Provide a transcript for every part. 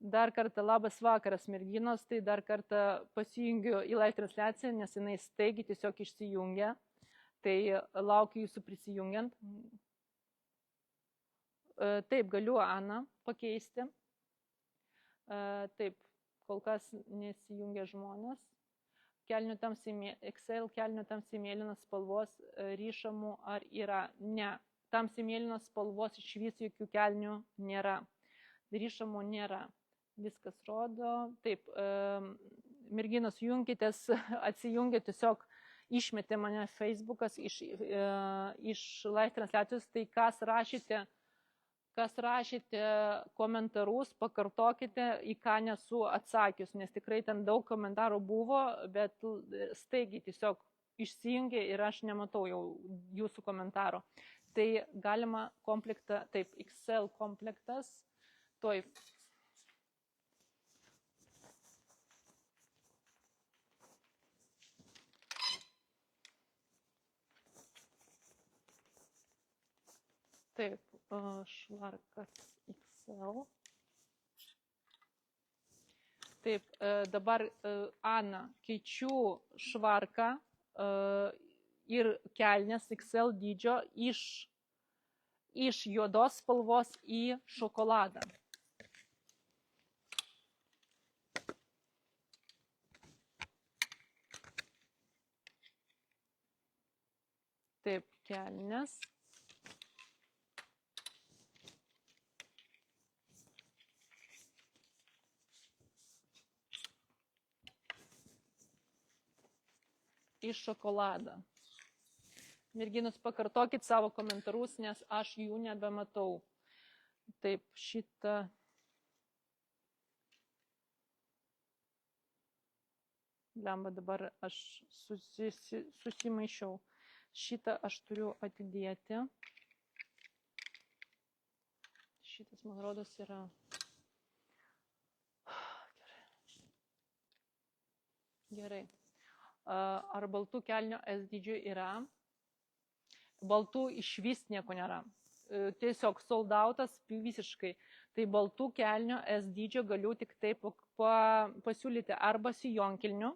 Dar kartą labas vakaras merginos, tai dar kartą pasijungiu į live transliaciją, nes jinai staigiai tiesiog išsijungia. Tai laukiu jūsų prisijungiant. Taip, galiu Aną pakeisti. Taip, kol kas nesijungia žmonės. Excel kelnių tamsiai mėlynos spalvos ryšamų ar yra? Ne, tamsiai mėlynos spalvos iš vis jokių kelnių nėra. Ryšamų nėra. Viskas rodo. Taip, merginos junkitės, atsijungia, tiesiog išmetė mane Facebookas iš live transliacijos. Tai kas rašėte komentarus, pakartokite, į ką nesu atsakius, nes tikrai ten daug komentarų buvo, bet staigiai tiesiog išsijungė ir aš nematau jau jūsų komentaro. Tai galima komplektą, taip, Excel komplektas, toj. Taip, švarkas Excel. Taip, dabar Ana, keičiu švarką ir kelnes Excel dydžio iš juodos spalvos į šokoladą. Taip, kelnes. Į šokoladą. Merginos, pakartokit savo komentarus, nes aš jų nebematau. Taip, šitą. Lemba, dabar aš susimaišiau. Šitą aš turiu atidėti. Šitas, man rodos, yra. Gerai. Ar baltų kelnių S dydžių yra? Baltų iš vis nieko nėra. Tiesiog sold outas visiškai. Tai baltų kelnių S dydžio galiu tik taip pasiūlyti arba sijonkelnių,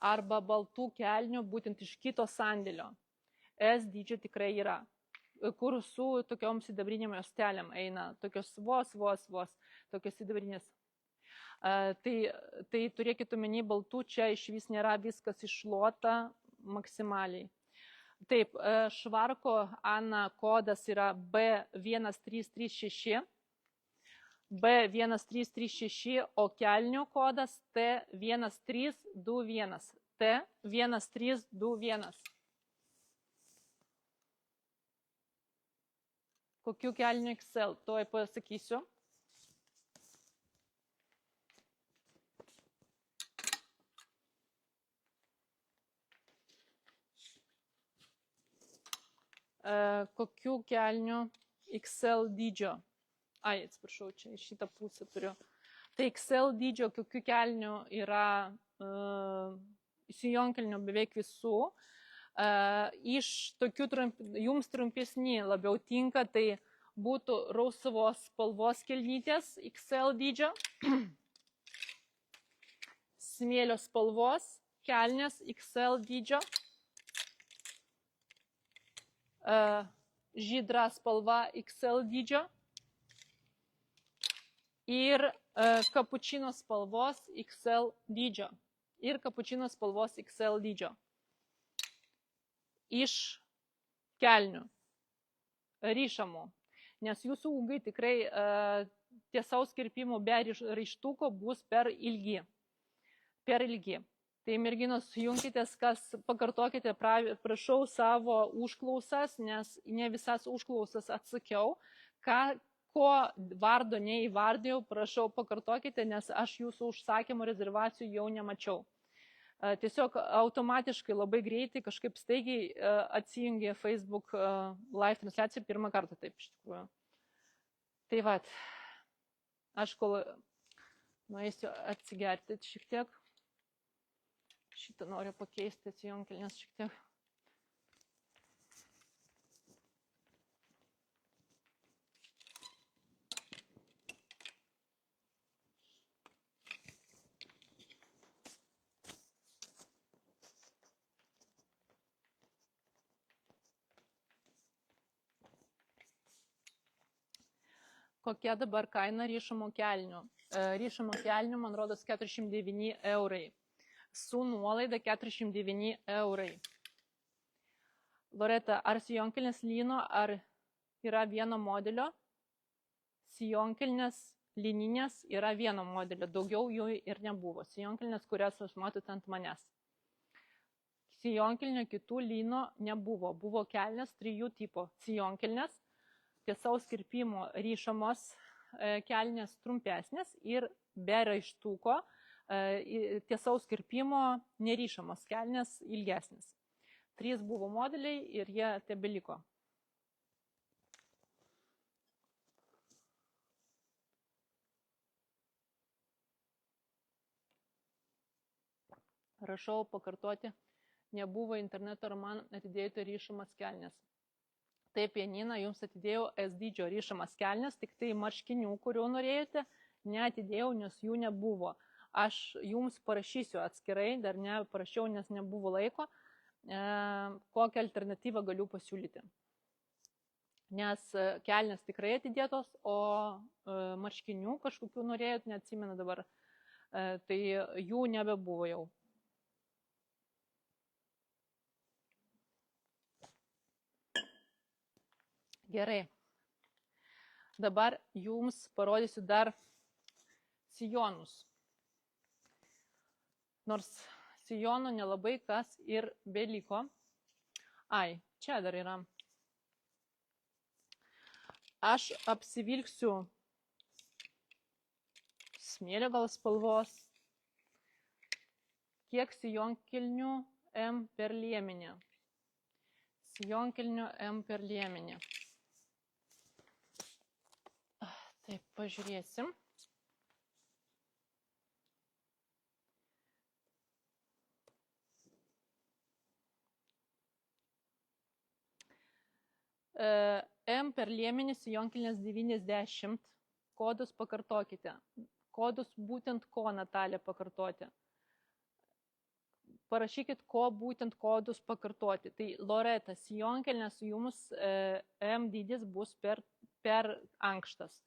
arba baltų kelnių būtent iš kito sandėlio. S dydžio tikrai yra. Kur su tokiom sidabrinėm juostelėm eina. Tokios vos, tokios sidabrinės. Tai turėkit omeny, baltų čia iš vis nėra, viskas iššluota maksimaliai. Taip, švarko Ana kodas yra B1336, o kelnių kodas T1321. T1321. Kokių kelnių Excel? Tuoj pasakysiu. Kokių kelnių Excel dydžio. Atsiprašau, čia šitą pusę turiu. Tai Excel dydžio kokių kelnių yra sijonkelnių beveik visų. Iš tokių jums trumpesni labiau tinka, tai būtų rausvos spalvos kelnytės Excel dydžio. Smėlio spalvos kelnės Excel dydžio. Žydra spalva Excel dydžio ir kapučino spalvos Excel dydžio. Iš kelnių ryšamų, nes jūsų ūgai tikrai tiesaus kirpimo be raištuko bus per ilgi. Tai merginos, junkitės, kas pakartokite, prašau savo užklausas, nes ne visas užklausas atsakiau. Ko vardo neįvardėjau, prašau pakartokite, nes aš jūsų užsakymų rezervacijų jau nemačiau. Tiesiog automatiškai labai greitai, kažkaip staigiai atsijungė Facebook live transliaciją pirmą kartą, taip iš tikrųjų. Tai vat, aš kol nueisiu atsigerti šiek tiek. Šitą noriu pakeisti atsijungkelnes šiek tiek. Kokia dabar kaina ryšamo kelnių? Ryšamo kelnių, man rodos, 409 eurai. Su nuolaida 409 eurai. Loreta, ar sijonkelnės lyno, ar yra vieno modelio? Sijonkelnės lininės yra vieno modelio, daugiau jų ir nebuvo. Sijonkelnės, kurias aš matote ant manęs. Sijonkelnio kitų lyno nebuvo. Buvo kelnės 3 tipo. Sijonkelnės, tiesaus kirpimo ryšamos kelnės trumpesnės ir be raištuko tiesaus kirpimo neryšamos kelnės ilgesnės. 3 buvo modeliai ir jie tebeliko. Rašau pakartoti, nebuvo interneto ar man atidėjote ryšamas kelnes. Taip, Janina, jums atidėjau S dydžio ryšamas kelnes, tik tai marškinių, kurių norėjote, neatidėjau, nes jų nebuvo. Aš jums parašysiu atskirai, dar neparašiau, nes nebuvo laiko, kokią alternatyvą galiu pasiūlyti. Nes kelnes tikrai atidėtos, o marškinių kažkokių norėjot, neatsimenu dabar, tai jų nebebuvo jau. Gerai. Dabar jums parodysiu dar sijonus. Nors sijonų nelabai kas ir beliko. Ai, čia dar yra. Aš apsivilksiu smėlio gal spalvos. Kiek sijonkelnių M per liemenį. Sijonkelnių M per liemenį. Taip, pažiūrėsim. M per liemenį sijonkelnės 90. Kodus pakartokite. Kodus būtent ko, Natalija, pakartoti. Parašykit, ko būtent kodus pakartoti. Tai Loreta, sijonkelnės jums M dydis bus per ankštas.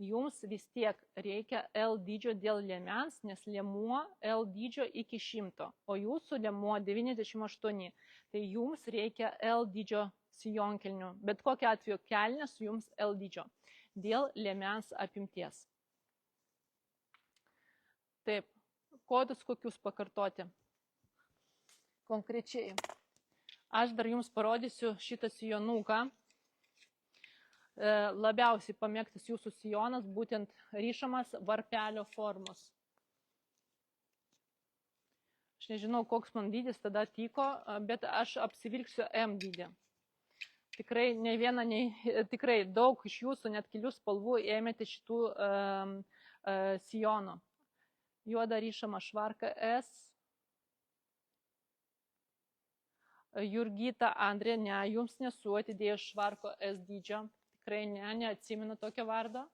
Jums vis tiek reikia L dydžio dėl liemens, nes liemuo L dydžio iki 100, o jūsų liemuo 98. Tai jums reikia L dydžio sijonkelnių, bet kokiu atveju kelnės jums L dydžio dėl liemens apimties. Taip, kodus kokius pakartoti konkrečiai. Aš dar jums parodysiu šitą sijonuką. Labiausiai pamėgtas jūsų sijonas būtent ryšamas varpelio formos. Aš nežinau, koks man dydis tada tiko, bet aš apsivilksiu M dydį. Tikrai ne viena, tikrai daug iš jūsų net kelių spalvų ėmėte šitų sijonų. Juoda ryšama švarka S. Jurgita, Andrė, ne, jums nesu atidėjęs švarko S dydžio. Tikrai neatsimenu tokio vardo.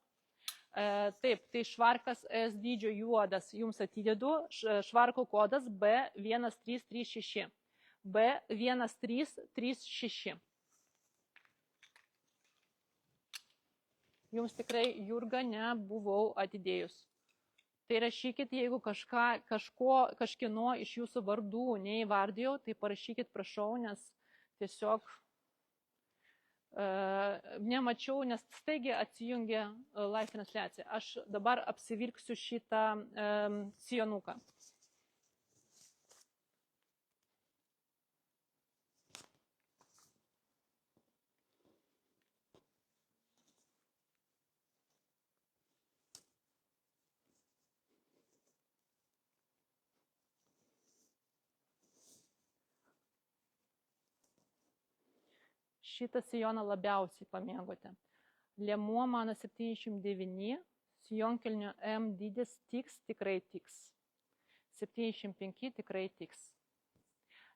Taip, tai švarkas S dydžio juodas jums atidedu, švarko kodas B1336. B1336. Jums tikrai, Jurga, nebuvau atidėjus. Tai rašykit, jeigu kažkieno iš jūsų vardų neįvardėjau, tai parašykit, prašau, nes tiesiog nemačiau, nes staigiai atsijungė live transliacija. Aš dabar apsivilksiu šitą sijonuką. Šitą sijoną labiausiai pamėgote. Liemuo mano 79, sijonkelnio M dydis tiks, tikrai tiks. 75 tikrai tiks.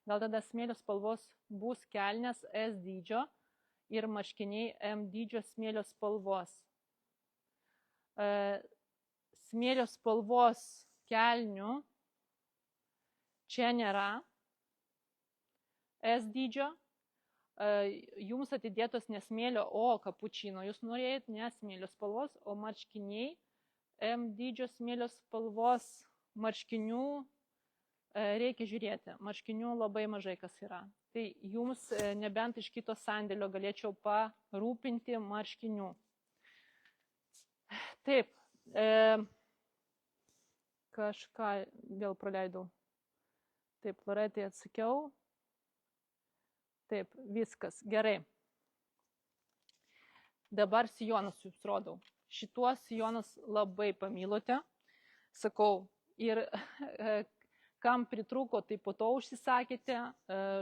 Gal tada smėlio spalvos bus kelnės S dydžio ir marškiniai M dydžio smėlio spalvos. Smėlio spalvos kelnių čia nėra S dydžio. jums atidėtos nesmėlio, o kapučino. Jūs norėjot nesmėlio spalvos, o marškiniai M dydžio smėlio spalvos marškinių reikia žiūrėti. Marškinių labai mažai kas yra. Tai jums nebent iš kito sandėlio galėčiau parūpinti marškinių. Taip, kažką vėl praleidau. Taip, Loretai atsakiau. Taip, viskas, gerai. Dabar sijonas jums rodau. Šituos sijonus labai pamylote. Sakau, ir kam pritrūko, tai po to užsisakėte.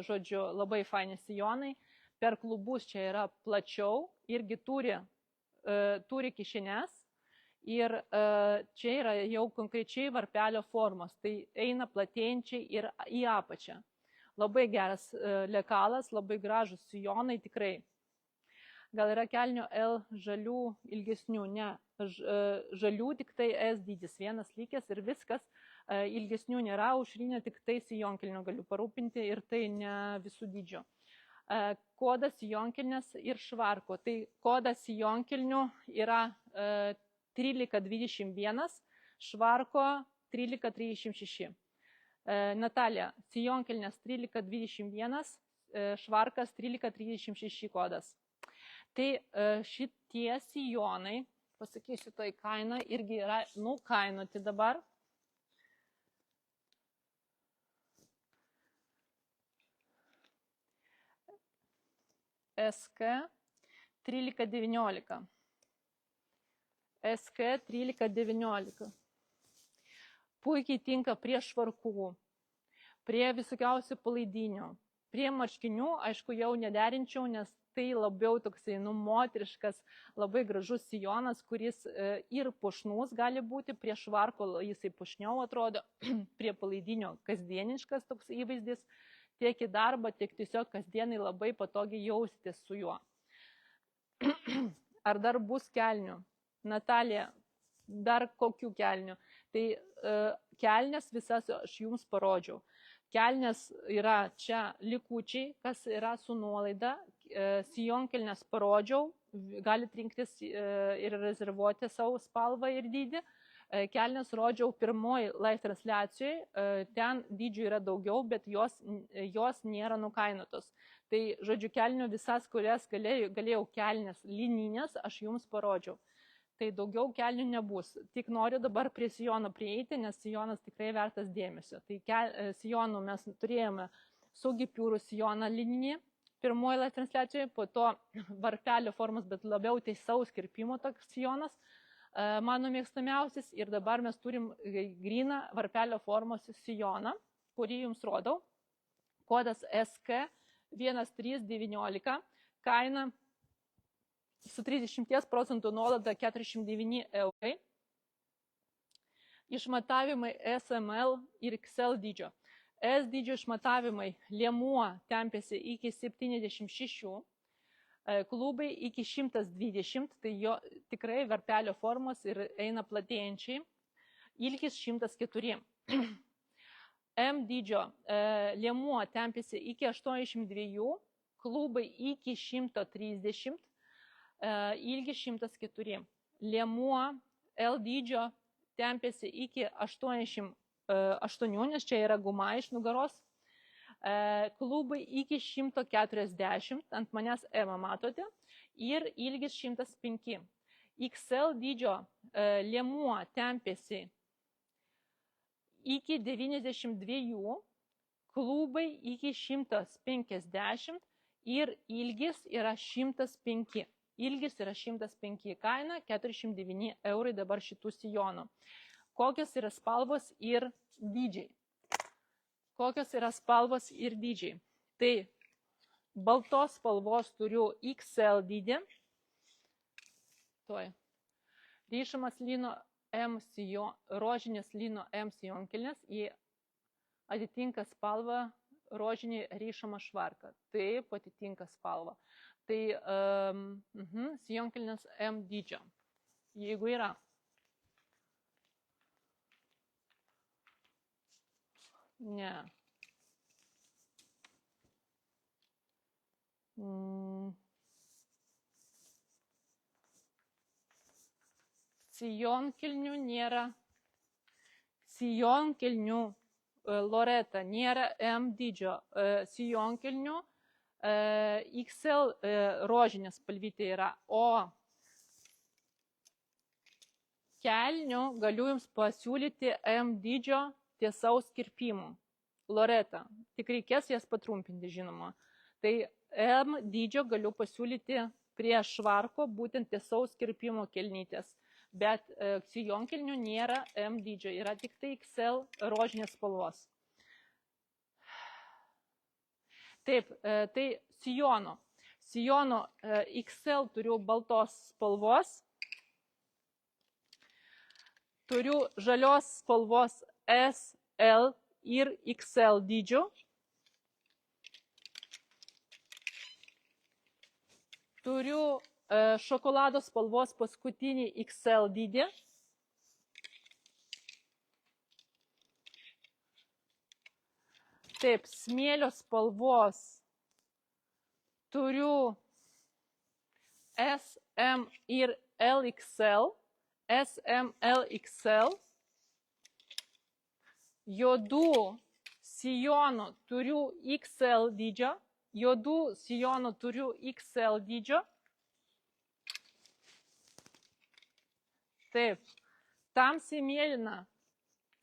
Žodžiu, labai faini sijonai. Per klubus čia yra plačiau, irgi turi kišenes. Ir čia yra jau konkrečiai varpelio formos. Tai eina platėjančiai ir į apačią. Labai geras lekalas, labai gražus sijonai tikrai. Gal yra kelnių L žalių ilgesnių, ne, žalių tik tai S dydis, vienas lygis ir viskas, ilgesnių nėra, aušrinė tik tai sijonkelnių galiu parūpinti ir tai ne visų dydžių. Kodas sijonkelnės ir švarko, tai kodas sijonkelnių yra 1321, švarko 1336. Natalija, sijonkelnės 1321, švarkas 1336 kodas. Tai šitie sijonai, pasakysiu tai kainą, irgi yra nukainuoti dabar. SK 1319. SK 1319. Puikiai tinka prie švarkų, prie visokiausių palaidinių, prie marškinių, aišku, jau nederinčiau, nes tai labiau toksai moteriškas, labai gražus sijonas, kuris ir puošnus gali būti, prie švarko jisai puošniau atrodo, prie palaidinio kasdieniškas toks įvaizdis, tiek į darbą, tiek tiesiog kasdienai labai patogiai jausitės su juo. Ar dar bus kelnių? Natalija, dar kokių kelnių? Tai kelnes visas aš jums parodžiau. Kelnes yra čia likučiai, kas yra su nuolaida. Sijonkelnes parodžiau, galite rinktis ir rezervuoti savo spalvą ir dydį. Kelnes rodžiau pirmoji live transliacijoje, ten dydžių yra daugiau, bet jos nėra nukainotos. Tai, žodžiu, kelnių visas, kurias galėjau kelnes lininės, aš jums parodžiau. Tai daugiau kelnių nebus. Tik noriu dabar prie sijono prieiti, nes sijonas tikrai vertas dėmesio. Tai sijonų mes turėjome su gipiūrų sijoną lininį, pirmoji live transliacijoje, po to varpelio formos, bet labiau teisaus kirpimo toks sijonas, mano mėgstamiausias. Ir dabar mes turim gryną varpelio formos sijoną, kurį jums rodau. Kodas SK 1319, kaina su 30% nuolaida 49 eurai. Išmatavimai SML ir XL dydžio. S dydžio išmatavimai liemuo tempėsi iki 76, klubai iki 120, tai jo tikrai varpelio formos ir eina platėjančiai. Ilgis 104. M dydžio liemuo tempėsi iki 82, klubai iki 130, ilgis 104. Liemuo L dydžio tempėsi iki 88, nes čia yra guma iš nugaros. Klubai iki 140, ant manęs M matote, ir ilgis 105. XL dydžio liemuo tempėsi iki 92, klubai iki 150 ir ilgis yra 105. Ilgis yra 105, kaina 49 eurai dabar šitų sijonų. Kokios yra spalvos ir dydžiai? Kokios yra spalvos ir dydžiai? Tai baltos spalvos turiu XL dydį. Ryšamas lino M sijon, rožinės lino M sijonkelnes, jie atitinka spalvą rožinį ryšamą švarką. Taip, atitinka spalvą. Tai sijonkelnes M dydžio, jeigu yra. Ne. Sijonkelnių nėra. Sijonkelnių Loreta nėra M dydžio. Sijonkelnių XL rožinės spalvytė yra, o kelnių galiu jums pasiūlyti M dydžio tiesaus kirpimų. Loreta, tik reikės jas patrumpinti, žinoma. Tai M dydžio galiu pasiūlyti prie švarko būtent tiesaus kirpimo kelnytės. Bet sijonkelnių nėra M dydžio, yra tik tai XL rožinės spalvos. Taip, tai sijono. Sijono XL turiu baltos spalvos. Turiu žalios spalvos S, L ir XL dydžių. Turiu šokolado spalvos paskutinį XL dydį. Taip, smėlio spalvos turiu S, M ir LXL. S, M, LXL. Juodų sijonų turiu XL dydžio. Juodų sijonų turiu XL dydžio. Taip, tamsiai mėlyna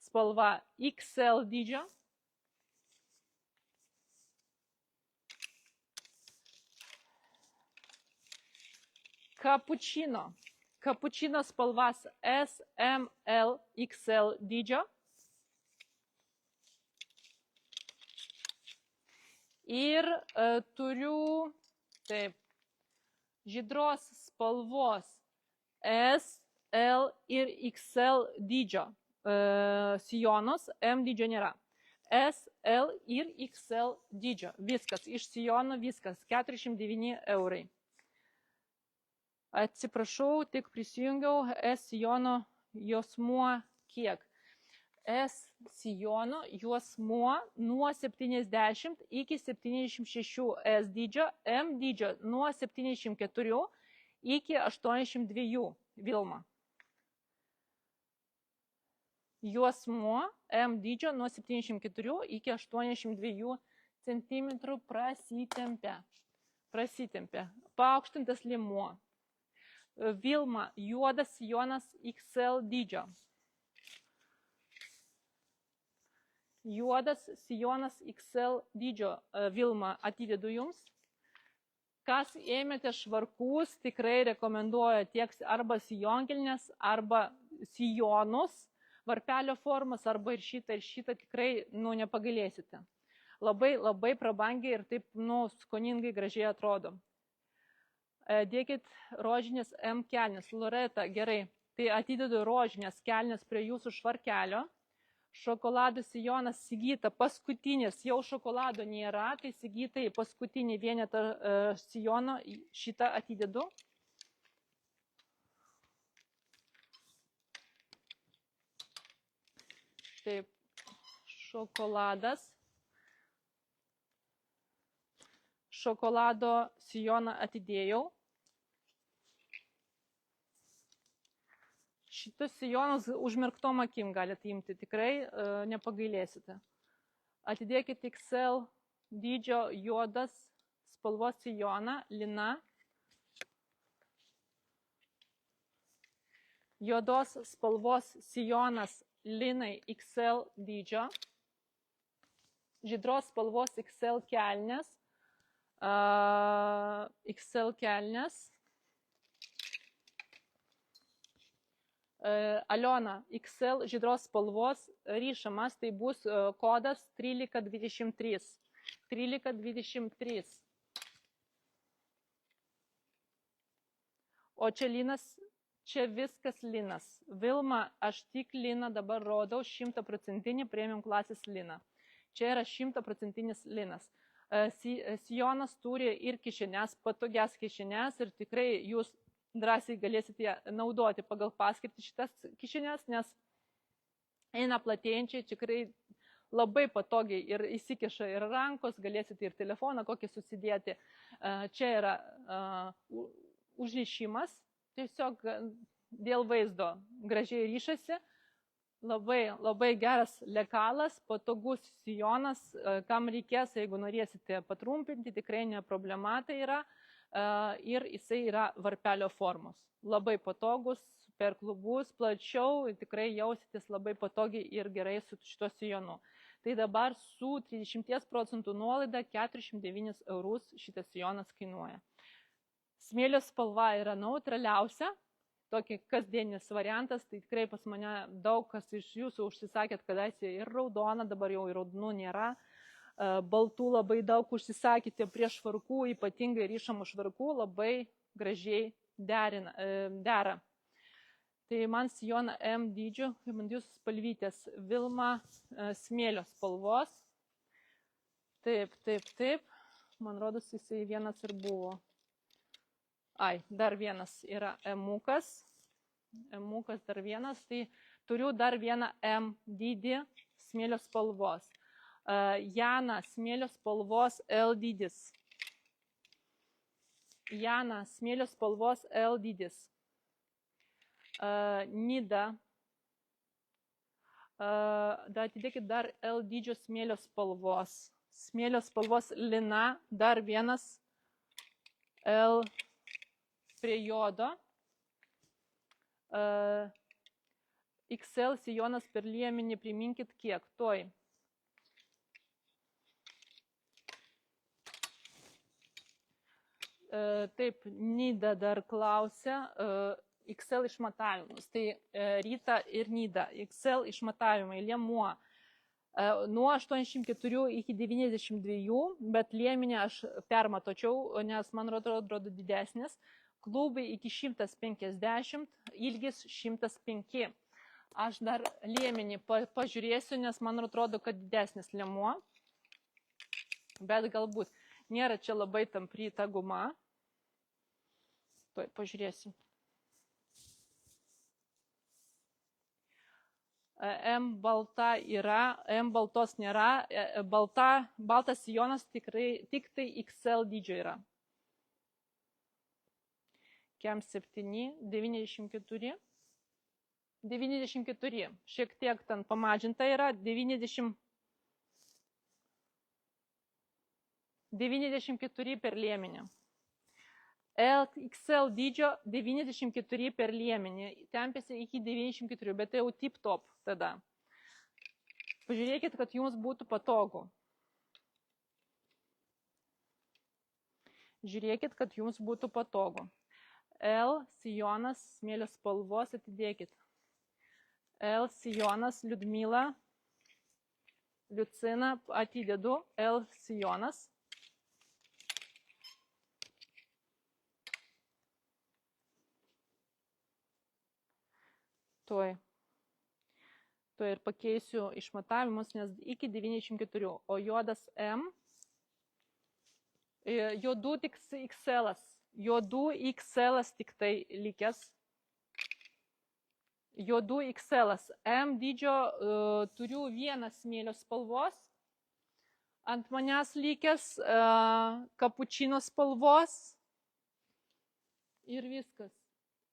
spalva XL dydžio. Kapučino. Kapučino spalvas S, M, L, XL dydžio. Ir turiu taip, žydros spalvos S, L ir XL dydžio sijonus, M dydžio nėra. S, L ir XL dydžio. Viskas, iš sijono viskas, 49 eurai. Atsiprašau, tik prisijungiau, S sijono juosmuo kiek? S sijono juosmuo nuo 70 iki 76 S dydžio, M dydžio nuo 74 iki 82 Vilma. Juosmuo M dydžio nuo 74 iki 82 cm prasitempia. Paaukštintas liemuo. Vilma, juodas sijonas XL dydžio. Juodas sijonas XL dydžio, Vilma, atidedu jums. Kas ėmėte švarkus, tikrai rekomenduoju tiek arba sijonkelnes, arba sijonus, varpelio formas, arba ir šitą tikrai, nepagailėsite. Labai, labai prabangiai ir taip, skoningai gražiai atrodo. Dėkit rožinės M kelnes. Loreta, gerai, tai atidedu rožinės kelnes prie jūsų švarkelio. Šokolado sijonas Sigita, paskutinis, jau šokolado nėra, tai Sigitai paskutinį vienetą sijono šitą atidedu. Taip, šokoladas. Šokolado sijoną atidėjau. Šitus sijonus užmerktom akim galite imti, tikrai nepagailėsite. Atidėkit XL dydžio juodas spalvos sijoną, lina. Juodos spalvos sijonas linai XL dydžio. Žydros spalvos XL kelnes. XL kelnes. Aliona, XL žydros spalvos ryšamas, tai bus kodas 1323. 1323. O čia linas, čia viskas linas. Vilma, aš tik liną dabar rodau 100% premium klasės liną. Čia yra 100% linas. Sijonas turi ir kišenes, patogias kišenes ir tikrai jūs drąsiai galėsite naudoti pagal paskirtį šitas kišenes, nes eina platėjančiai, tikrai labai patogiai ir įsikiša ir rankos, galėsite ir telefoną kokį susidėti. Čia yra užrišimas, tiesiog dėl vaizdo gražiai ryšasi. Labai geras lekalas, patogus sijonas, kam reikės, jeigu norėsite patrumpinti, tikrai ne problema tai yra. Ir jisai yra varpelio formos. Labai patogus, per klubus, plačiau, tikrai jausitės labai patogiai ir gerai su šito sijonu. Tai dabar su 30% nuolaida 49 eurus šitas sijonas kainuoja. Smėlio spalva yra neutraliausia, tokį kasdienis variantas, tai tikrai pas mane daug kas iš jūsų užsisakėt, kadaise ir raudona, dabar jau ir raudonų nėra. Baltų labai daug užsisakėte prie švarkų, ypatingai ryšamų švarkų, labai gražiai dera. Tai man sijoną M dydžio, kaip man jūsų spalvytės, Vilma smėlio spalvos. Taip. Man rodos, jisai vienas ir buvo. Ai, dar vienas yra emukas. Emukas dar vienas. Tai turiu dar vieną M dydį smėlio spalvos. Jana smėlio spalvos L dydis. Jana smėlio spalvos L dydis. Nida. Atidėkit dar L dydžio smėlio spalvos. Smėlio spalvos Lina, dar vienas L prie jodo. XL sijonas per liemenį, priminkit kiek, toj. Taip, Nida dar klausia, XL išmatavimus. Tai Rita ir Nida, XL išmatavimai, liemuo. Nuo 84 iki 92, bet liemenį aš permatočiau, nes man atrodo didesnis. Klubai iki 150, ilgis 105. Aš dar liemenį pažiūrėsiu, nes man atrodo, kad didesnis liemuo. Bet galbūt nėra čia labai tampri ta guma. Tuoj pažiūrėsim. M balta yra, M baltos nėra, baltas sijonas tik tai XL dydžio yra. Kem 7, 94, 94, šiek tiek ten pamažinta yra, 94 per liemenį. XL dydžio 94 per liemenį, tempėsi iki 94, bet tai jau tip top tada. Pažiūrėkit, kad jums būtų patogu. Žiūrėkit, kad jums būtų patogu. L sijonas smėlio spalvos, atidėkit. L sijonas Liudmila, Liucina, atidedu, L sijonas. Tuoj ir pakeisiu išmatavimus, nes iki 94, o juodas M, juodų tik XL-as, juodų XL-as tik tai likęs, juodų XL-as, M dydžio turiu vieną smėlio spalvos, ant manęs likęs kapučino spalvos ir viskas,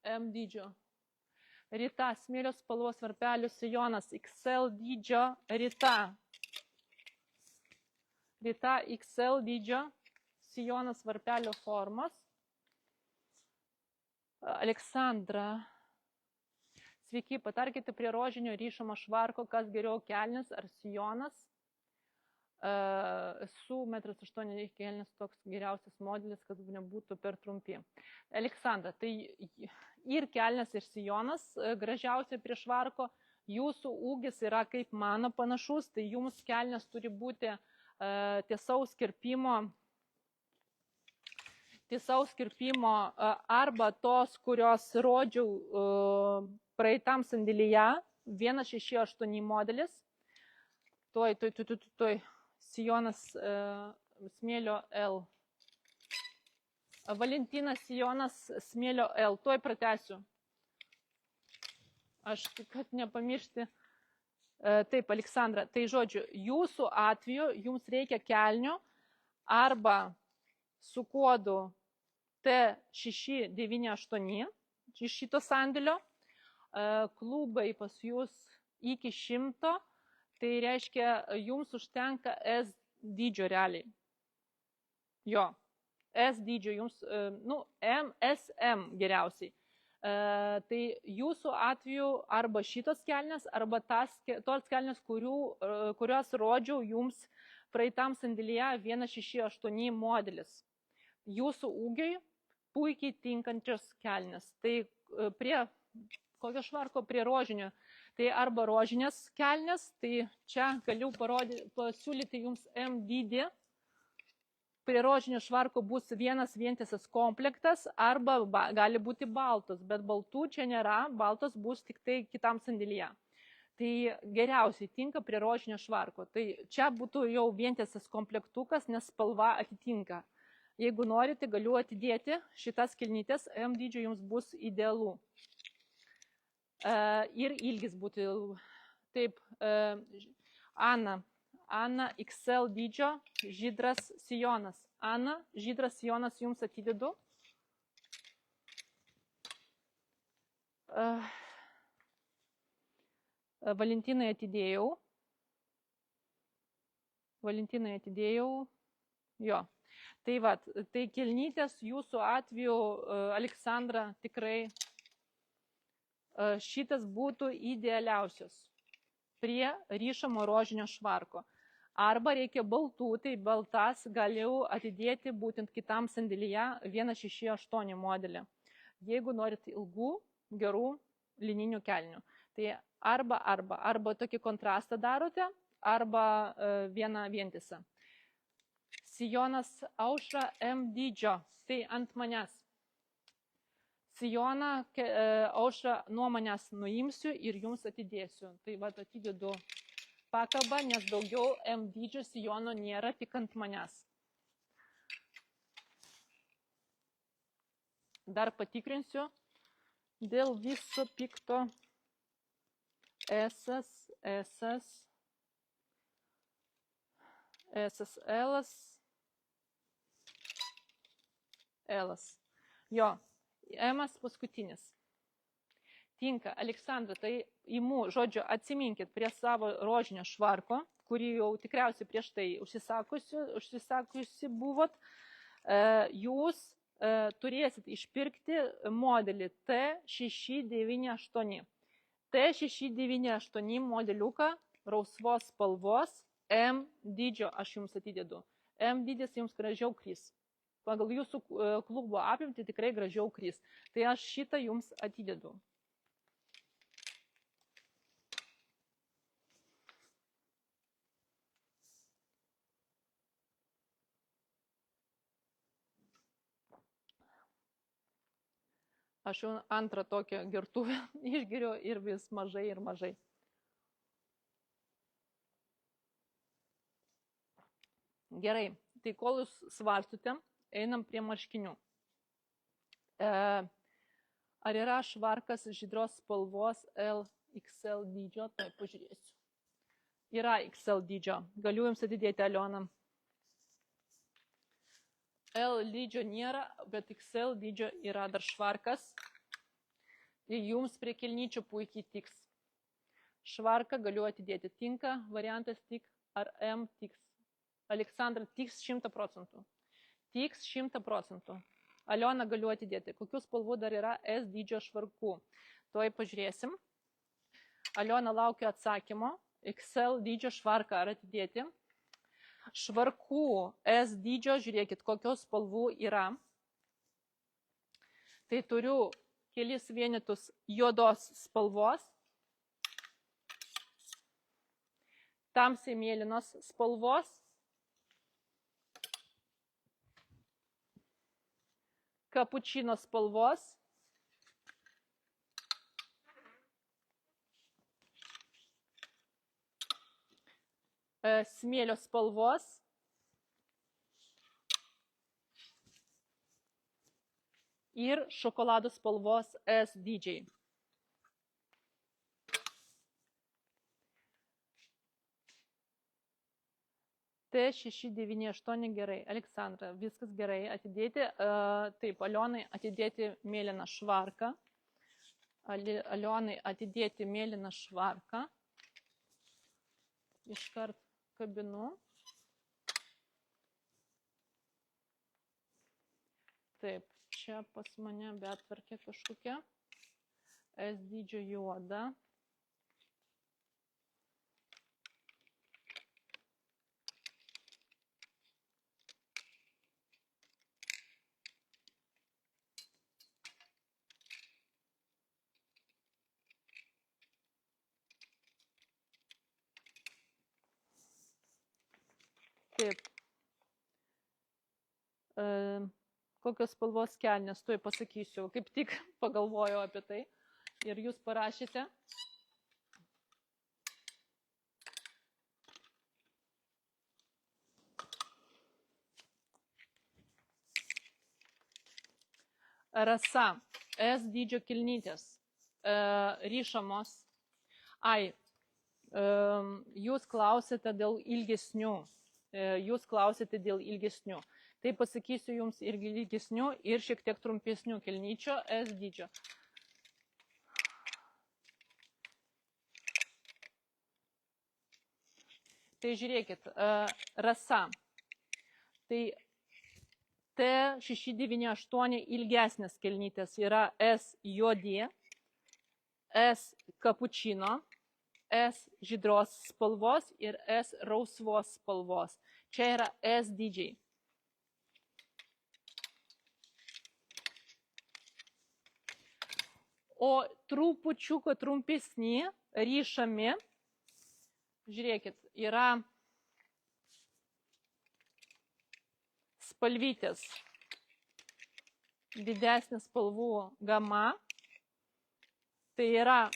M dydžio. Rita, smėlio spalvos varpelių sijonas, XL dydžio, Rita. Rita, XL dydžio, sijonas varpelio formos. Aleksandra, sveiki, patarkite prie rožinio ryšamo švarko, kas geriau, kelnis ar sijonas. Su 1,8 m kelnis toks geriausias modelis, kad nebūtų per trumpi. Aleksandra, tai ir kelnes, ir sijonas gražiausia prie švarko. Jūsų ūgis yra kaip mano panašus, tai jums kelnes turi būti tiesaus kirpimo arba tos, kurios rodžiau praeitam sandėlyje, 168 modelis. Tuoj. Sijonas smėlio L. Valentinas sijonas smėlio L. Tuoj pratęsiu. Aš, kad nepamiršti, Taip, Aleksandra, tai žodžiu, jūsų atveju jums reikia kelnių arba su kodu T698 iš šito sandėlio. Klubai pas jūs iki 100, tai reiškia, jums užtenka S dydžio realiai. Jo, S dydžio jums, SM geriausiai. Tai jūsų atveju arba šitos kelnės, arba tos kelnės, kurios rodžiau jums praeitam sandėlyje 168 modelis. Jūsų ūgiai puikiai tinkančios kelnės. Tai prie kokio švarko, prie rožinio. Tai arba rožinės kelnės, tai čia galiu pasiūlyti jums M dydį. Prie rožinio švarko bus vienas vientisas komplektas, arba gali būti baltos, bet baltų čia nėra, baltos bus tik tai kitam sandėlyje. Tai geriausiai tinka prie rožinio švarko. Tai čia būtų jau vientisas komplektukas, nes spalva atitinka. Jeigu norite, galiu atidėti šitas kelnytės, M dydžio jums bus idealu. Ir ilgis būtų. Taip, Ana XL dydžio žydras sijonas. Ana, žydras sijonas jums atidedu. Valentinai atidėjau. Jo. Tai va, tai kelnytės jūsų atveju, Aleksandra, tikrai šitas būtų idealiausias prie ryšamo rožinio švarko. Arba reikia baltų, tai baltas galiu atidėti būtent kitam sandėlyje 168 modelį. Jeigu norite ilgų, gerų lininių kelnių. Tai arba tokį kontrastą darote, arba vieną vientisą. Sijonas Aušra M dydžio, tai ant manęs. Sijoną Aušra nuo manęs nuimsiu ir jums atidėsiu. Tai va atidedu pakabą, nes daugiau M dydžio sijono nėra, tik ant manęs. Dar patikrinsiu dėl viso pikto. L. Jo, M paskutinis. Tinka, Aleksandra, tai imu, žodžiu, atsiminkit prie savo rožinio švarko, kurį jau tikriausiai prieš tai užsisakusi buvot, jūs turėsit išpirkti modelį T698. T698 modeliuką rausvos spalvos M dydžio aš jums atidedu. M dydis jums gražiau kris. Pagal jūsų klubo apimtį tikrai gražiau kris. Tai aš šitą jums atidedu. Aš jau antrą tokią gertuvę išgeriu ir vis mažai ir mažai. Gerai, tai kol jūs svarstote, einam prie marškinių. Ar yra švarkas žydros spalvos LXL dydžio? Tai pažiūrėsiu. Yra XL dydžio. Galiu jums atidėti, Aliona. L dydžio nėra, bet XL dydžio yra dar švarkas. Ir jums prie kelnyčių puikiai tiks. Švarką galiu atidėti. Tinka variantas tik, ar M tiks. Aleksandra, tiks 100%. Tiks 100%. Aliona galiu atidėti. Kokių spalvų dar yra S dydžio švarkų? Tuoj pažiūrėsim. Aliona laukia atsakymo. XL dydžio švarką ar atidėti? Švarkų S dydžio, žiūrėkit, kokios spalvų yra. Tai turiu kelis vienetus juodos spalvos, tamsiai mėlynos spalvos, kapučino spalvos, smėlio spalvos ir šokolado spalvos S dydžiai. T698 gerai. Aleksandra, viskas gerai. Atidėti, taip, Alionai atidėti mėlyną švarką. Alionai atidėti mėlyną švarką. Iškart kabinu. Taip, čia pas mane betvarkė kažkokia. S dydžio juoda. Taip. Kokios spalvos kelnės, tuoj pasakysiu, kaip tik pagalvojau apie tai. Ir jūs parašėte. Rasa, S dydžio kilnytės, ryšamos. Jūs klausėte dėl ilgesnių. Tai pasakysiu jums ir ilgesnių, ir šiek tiek trumpesnių kilnyčių S dydžio. Tai žiūrėkit, Rasa, tai T698 ilgesnės kilnytės yra S juodi, S kapučino, S žydros spalvos ir S rausvos spalvos. Čia yra S dydžiai. O trupučiuką trumpesni, ryšami, žiūrėkit, yra spalvytės, didesnė spalvų gama. Tai yra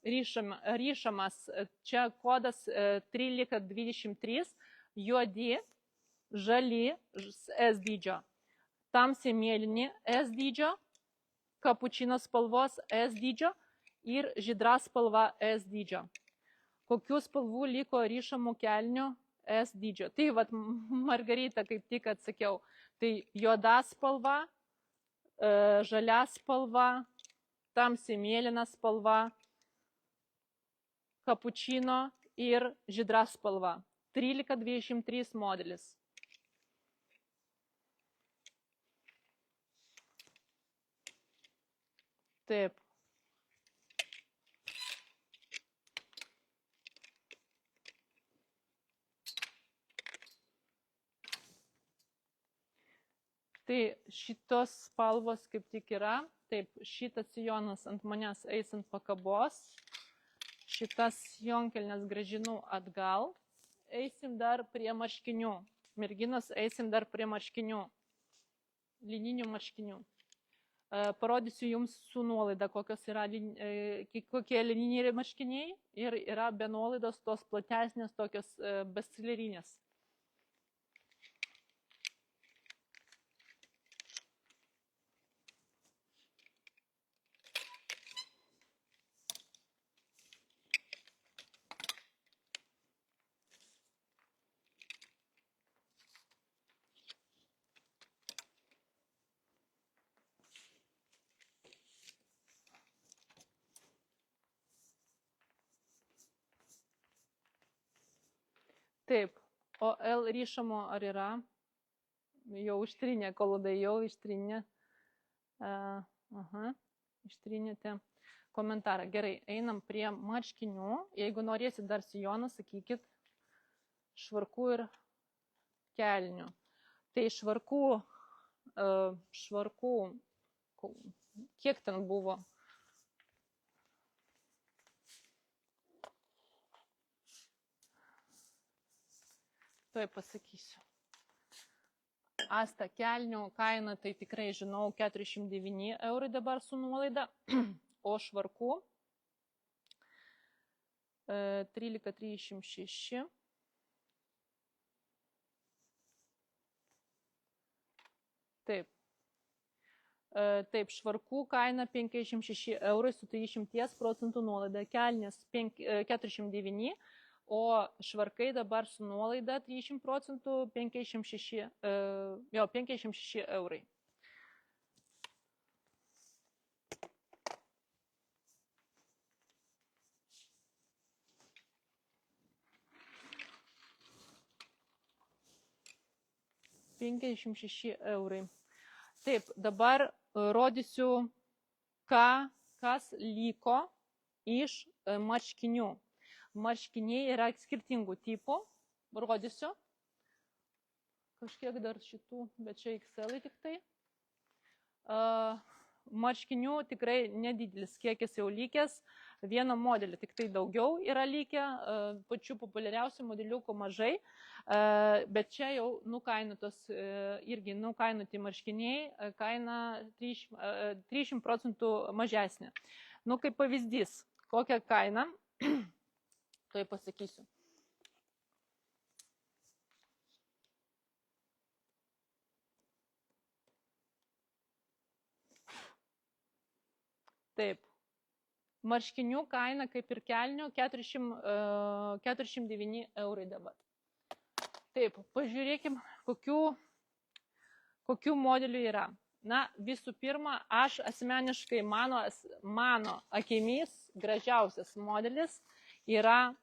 ryšamas, čia kodas 1323, juodi, žali S dydžio, tamsiai mėlyni S dydžio, kapučino spalvos S dydžio ir žydra spalva S dydžio. Kokių spalvų liko ryšamų kelnių S dydžio? Tai vat Margarita kaip tik atsakiau. Tai juoda spalva, žalia spalva, tamsiai mėlyna spalva, kapučino ir žydra spalva. 1323 modelis. Taip. Tai šitos spalvos kaip tik yra. Taip, šitas sijonas ant manęs eis ant pakabos. Šitas jonkelnes grąžinu atgal. Eisim dar prie marškinių. Merginos, eisim dar prie marškinių. Lininių marškinių. Parodysiu jums su nuolaida, kokie lininiai marškiniai. Ir yra be nuolaidos tos platesnės, tokios bestlerinės. Taip, o L ryšamo ar yra? Jau ištrinė, kolodai jau ištrinė. Ištrinėte komentarą. Gerai, einam prie marškinių. Jeigu norėsit dar sijoną, sakykit švarkų ir kelnių. Tai švarkų, kiek ten buvo? Tuoj pasakysiu. Asta kelnių kaina, tai tikrai žinau, 409 eurai dabar su nuolaida, o švarkų 1336. Taip. Taip, švarkų kaina 56 eurai su 30% nuolaida, kelnės 409, o švarkai dabar su nuolaida 30%, 56 eurai. Taip, dabar rodysiu, kas liko iš marškinių. Marškiniai yra skirtingų tipų. Rodysiu. Kažkiek dar šitų, bet čia XL tik tai. Marškinių tikrai nedidelis kiekis jau lykęs. Vieno modelio tik tai daugiau yra lykę, pačių populiariausių modeliukų mažai, bet čia jau irgi nukainuoti marškiniai, kaina 30% mažesnė. Kaip pavyzdys, kokią kainą, tuoj pasakysiu. Taip. Marškinių kaina, kaip ir kelnių, 409 eurai dabar. Taip, pažiūrėkim, kokių modelių yra. Visų pirma, aš asmeniškai mano akimis gražiausias modelis yra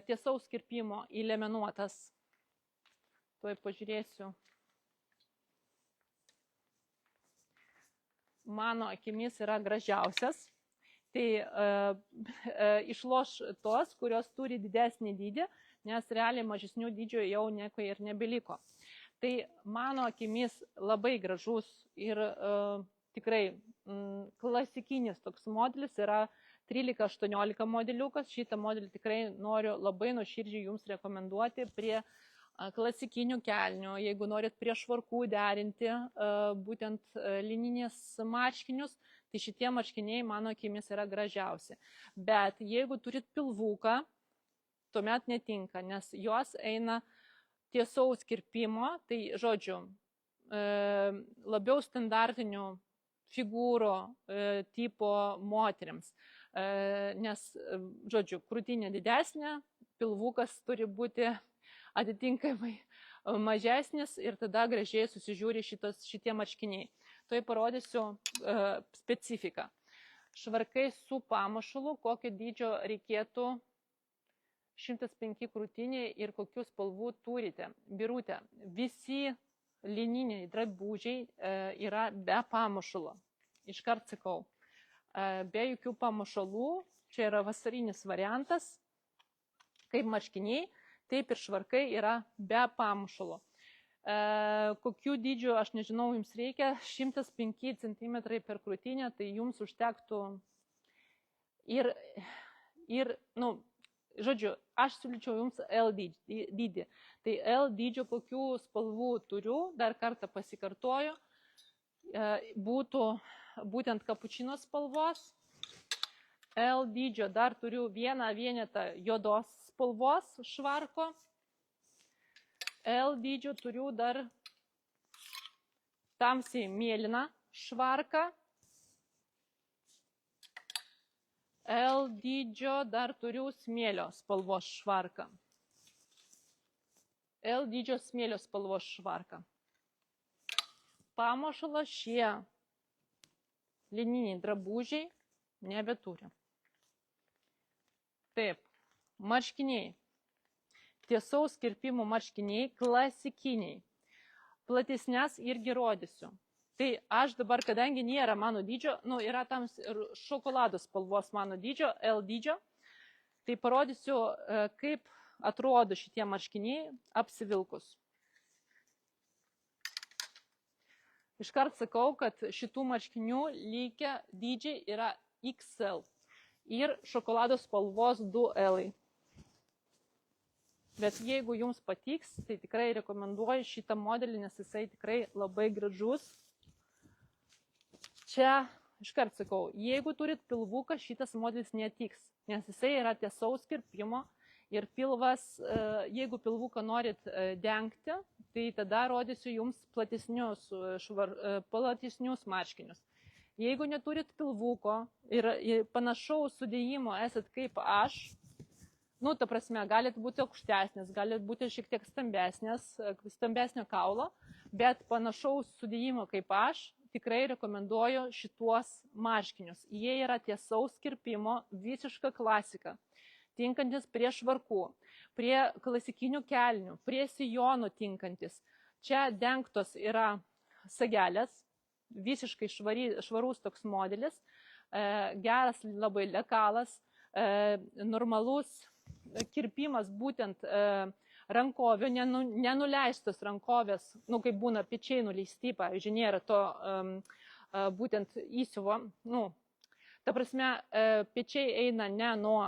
tiesaus kirpimo įliemenuotas. Tuoj pažiūrėsiu. Mano akimis yra gražiausias. Tai išloš tos, kurios turi didesnį dydį, nes realiai mažesnių dydžių jau nieko ir nebeliko. Tai mano akimis labai gražus ir tikrai klasikinis toks modelis yra 13-18 modeliukas. Šitą modelį tikrai noriu labai nuoširdžiai jums rekomenduoti prie klasikinių kelnių, jeigu norit prie švarkų derinti būtent lininės marškinius, tai šitie marškiniai mano akimis yra gražiausi. Bet jeigu turit pilvuką, tuomet netinka, nes jos eina tiesaus kirpimo, tai žodžiu, labiau standartinių figūrų tipo moteriams, nes, žodžiu, krūtinė didesnė, pilvukas turi būti atitinkamai mažesnis ir tada gražiai susižiūri šitie marškiniai. Tuoj parodysiu specifiką. Švarkai su pamušalu, kokio dydžio reikėtų 105 krūtiniai ir kokių spalvų turite. Birutė, visi lininiai drabužiai yra be pamušalo. Iškart sakau, be jokių pamušalų, čia yra vasarinis variantas, kaip marškiniai. Taip ir švarkai yra be pamušalo. Kokių dydžių, aš nežinau, jums reikia, 105 cm per krūtinę, tai jums užtektų žodžiu, aš siūlyčiau jums L dydį. Tai L dydžio kokių spalvų turiu, dar kartą pasikartoju, būtų būtent kapučino spalvos. L dydžio dar turiu vieną vienetą juodos spalvos švarko. L dydžio turiu dar tamsiai mėlyną švarką. L dydžio dar turiu smėlio spalvos švarką. L dydžio smėlio spalvos švarką. Pamušalo šie lininiai drabužiai nebeturi. Taip, marškiniai. Tiesaus kirpimo marškiniai, klasikiniai. Platesnes irgi rodysiu. Tai aš dabar, kadangi nėra mano dydžio, yra tam šokolado spalvos mano dydžio, L dydžio, tai parodysiu, kaip atrodo šitie marškiniai apsivilkus. Iškart sakau, kad šitų marškinių likę dydžiai yra XL ir šokolado spalvos 2L. Bet jeigu jums patiks, tai tikrai rekomenduoju šitą modelį, nes jisai tikrai labai gražus. Čia, iškart sakau, jeigu turit pilvuką, šitas modelis netiks, nes jisai yra tiesaus kirpimo ir pilvas, jeigu pilvuką norit dengti, tai tada rodysiu jums platesnius marškinius. Jeigu neturit pilvuko ir panašaus sudėjimo esat kaip aš, nu, ta prasme, galit būti aukštesnis, galit būti šiek tiek stambesnio kaulo, bet panašaus sudėjimo kaip aš, tikrai rekomenduoju šituos marškinius. Jie yra tiesaus kirpimo, visiška klasika, tinkantis prie švarkų, prie klasikinių kelnių, prie sijonų tinkantis. Čia dengtos yra sagelės, visiškai švarus toks modelis, geras labai lekalas, normalus kirpimas būtent rankovio, nenuleistos rankovės, nu, kaip būna pečiai nuleisti, pavyzdžiui, nėra to būtent įsiuvo, nu, ta prasme, pečiai eina ne nuo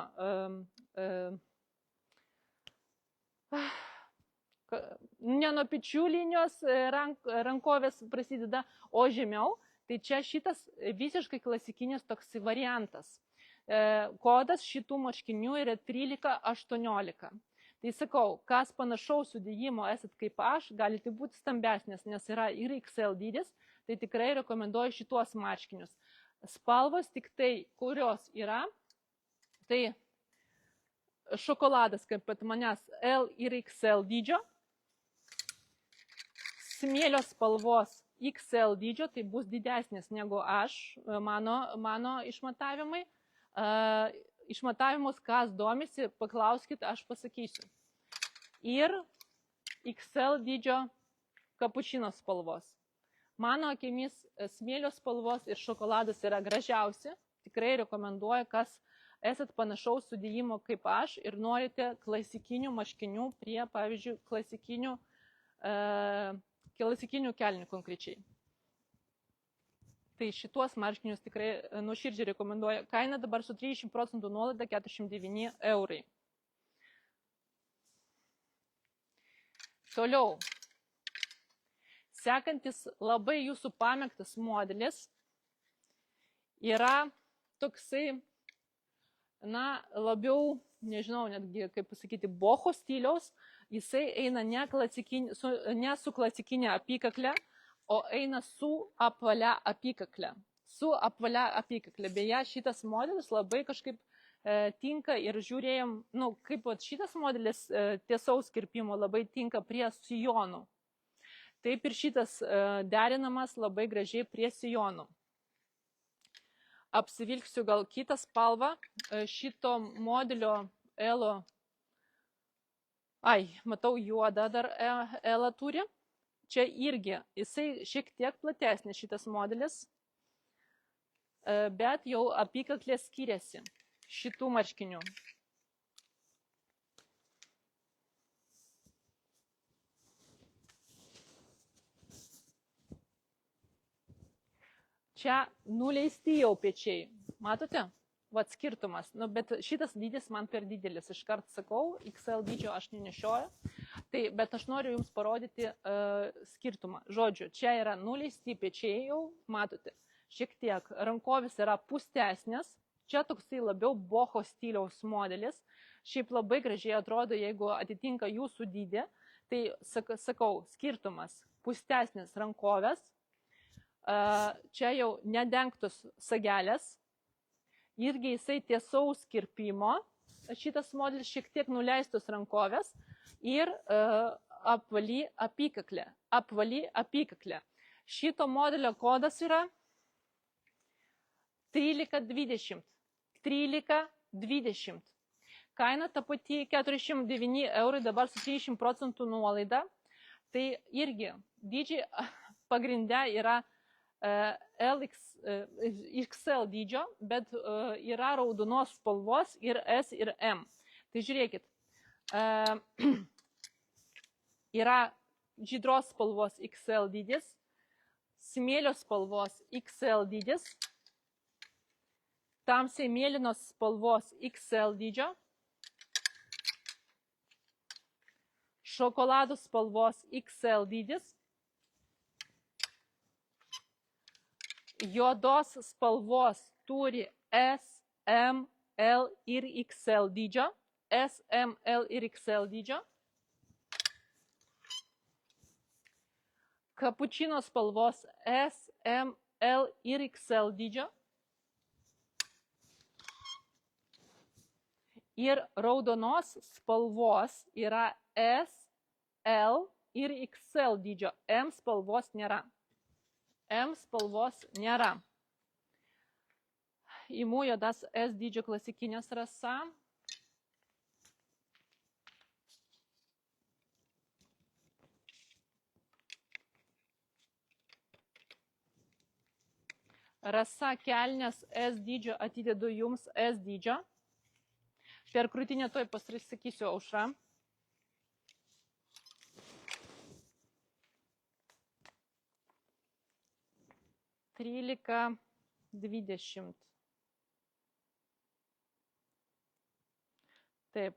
pečių linijos rankovės prasideda, o žemiau, tai čia šitas visiškai klasikinis toks variantas. Kodas šitų marškinių yra 13-18. Tai sakau, kas panašaus sudėjimo esat kaip aš, galite būti stambesnės, nes yra ir XL dydis, tai tikrai rekomenduoju šituos marškinius. Spalvos tik tai, kurios yra, tai šokoladas, kaip pat manęs, L ir XL dydžio, smėlio spalvos XL dydžio, tai bus didesnis negu aš, mano išmatavimai. Išmatavimus, kas domisi, paklauskit, aš pasakysiu. Ir XL dydžio kapučino spalvos. Mano akimis smėlio spalvos ir šokoladas yra gražiausi. Tikrai rekomenduoju, kas esat panašaus sudėjimo kaip aš ir norite klasikinių marškinių prie, pavyzdžiui, klasikinių kelnių konkrečiai. Tai šituos marškinius tikrai nuoširdžiai rekomenduoju. Kaina dabar su 30% nuolaida 49 eurai. Toliau. Sekantis labai jūsų pamėgtas modelis yra toksai, na, labiau, nežinau, netgi, kaip pasakyti, boho stiliaus. Jisai eina ne su klasikinė apykakle, o eina su apvalia apykakle. Su apvalia apykakle. Beje, šitas modelis labai kažkaip tinka ir žiūrėjom, nu, kaip šitas modelis tiesaus kirpimo labai tinka prie sijonų. Taip ir šitas derinamas labai gražiai prie sijonų. Apsivilksiu gal kitą spalvą. Šito modelio L-o, matau, juodą dar L-ą turi. Čia irgi, jisai šiek tiek platesnis šitas modelis, bet jau apykaklė skiriasi šitų marškinių. Čia nuleisti jau pečiai, matote? Vat skirtumas, nu, bet šitas dydis man per didelis, iškart sakau, XL dydžio aš nenešioju, tai, bet aš noriu jums parodyti skirtumą. Žodžiu, čia yra nuleisti pečiai jau, matote, šiek tiek rankovis yra pustesnės, čia toksai labiau boho stiliaus modelis, šiaip labai gražiai atrodo, jeigu atitinka jūsų dydį, tai sakau, skirtumas, pustesnės rankovės, čia jau nedengtos sagelės, irgi jisai tiesaus kirpimo, šitas modelis šiek tiek nuleistos rankovės ir apvali apykaklė. Apvali apykaklė. Šito modelio kodas yra 1320. 1320. Kaina ta pati 49 eurai, dabar su 30% nuolaida. Tai irgi dydžiai pagrindę yra XL dydžio, bet yra raudonos spalvos ir S ir M. Tai žiūrėkit, yra žydros spalvos XL dydis, smėlio spalvos XL dydis, tamsiai mėlynos spalvos XL dydžio, šokoladų spalvos XL dydis, juodos spalvos turi S, M, L ir XL dydžio. S, M, L ir XL dydžio. Kapučino spalvos S, M, L ir XL dydžio. Ir raudonos spalvos yra S, L ir XL dydžio. M spalvos nėra. M spalvos nėra. Imu juodas S dydžio klasikinės rasa. Rasa kelnes S dydžio atidedu jums S dydžio. Per krūtinę toj pasakysiu Aušra. Trylika, 20. Taip.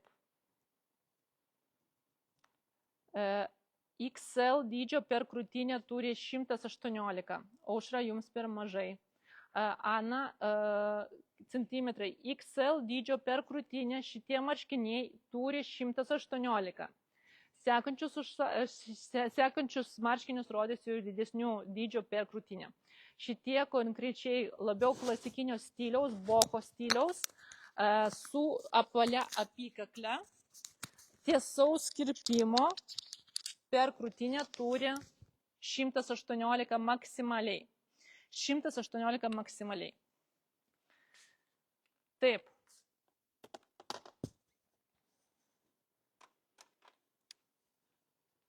XL dydžio per krūtinę turi 118. Aušra jums per mažai. Ana, centimetrai. XL dydžio per krūtinę šitie marškiniai turi 118. Sekančius marškinius rodysiu didesnių dydžio per krūtinę. Šitie konkrečiai labiau klasikinio stiliaus, boko stiliaus, su apvalia apykakle, tiesaus kirpimo per krūtinę turi 118 maksimaliai. 118 maksimaliai. Taip.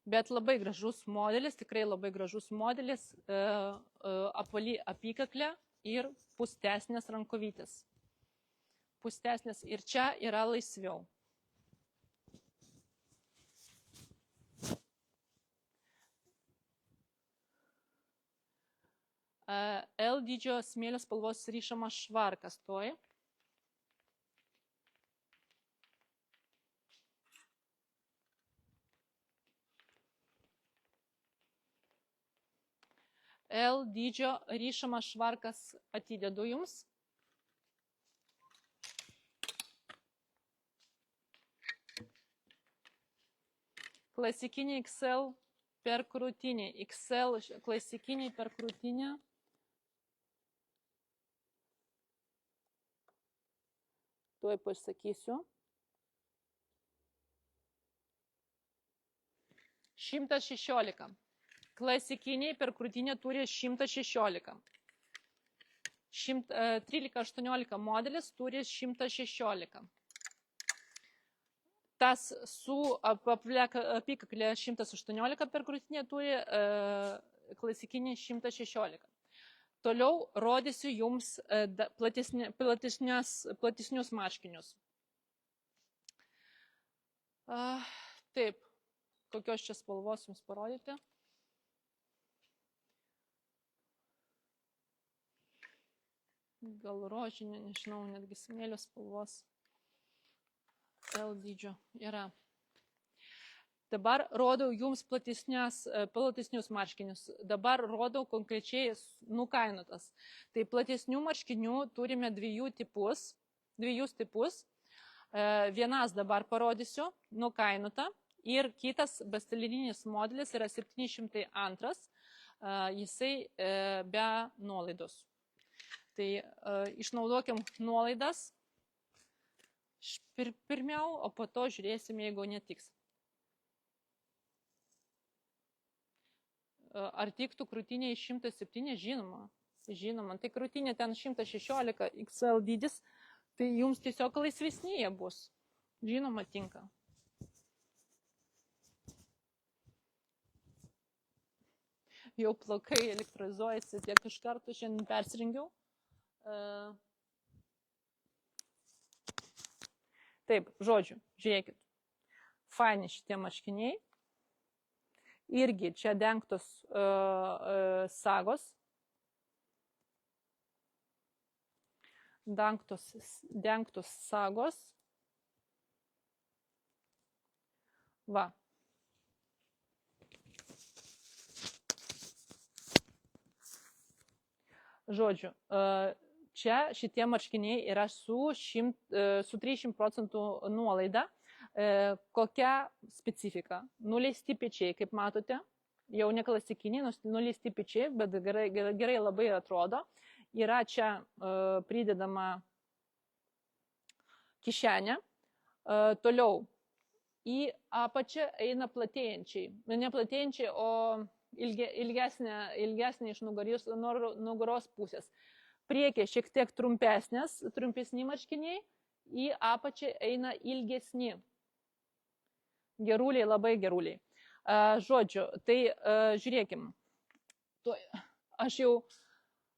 Bet labai gražus modelis, tikrai labai gražus modelis, apvali apykaklė ir pūstesnės rankovytės. Pūstesnės ir čia yra laisviau. L dydžio smėlio spalvos ryšamas švarkas toj. L dydžio ryšamas švarkas atidedu jums. Klasikiniai XL per krūtinį. XL klasikiniai per krūtinę. Tuoj pasakysiu. 116. Klasikiniai per krūtinę turi 116. 13-18 modelis turi 116. Tas su apykaklė 118 per krūtinę turi klasikinį 116. Toliau rodysiu jums platesnius marškinius. Taip, kokios čia spalvos jums parodyti. Gal rožinė, nežinau, netgi smėlio spalvos. L dydžio yra. Dabar rodau jums platesnius marškinius. Dabar rodau konkrečiai nukainotas. Tai platesnių marškinių turime dviejus tipus. Vienas dabar parodysiu, nukainota. Ir kitas bestelininis modelis yra 702. Jisai be nuolaidos. Tai išnaudokim nuolaidas pirmiau, o po to žiūrėsim, jeigu netiks. Ar tiktų krūtinė 107? Žinoma. Žinoma. Tai krūtinė ten 116 XL dydis, tai jums tiesiog laisvesnėje bus. Žinoma, tinka. Jau plaukai elektrizuojasi, tiek iš karto šiandien persirengiau. Taip, žodžiu, žiūrėkit. Faini šitie marškiniai. Irgi čia dengtos sagos. Dengtos sagos. Va. Žodžiu, čia šitie marškiniai yra su 30% nuolaida. Kokia specifika? Nuleisti pečiai, kaip matote. jau ne klasikiniai, nuleisti pečiai, bet gerai labai atrodo. Yra čia pridedama kišenė. Toliau į apačią eina platėjančiai. Ne platėjančiai, o ilgesnė iš nugaros pusės. Priekyje šiek tiek trumpesni marškiniai, į apačią eina ilgesni. Geruliai, labai geruliai. Žodžiu, tai žiūrėkim.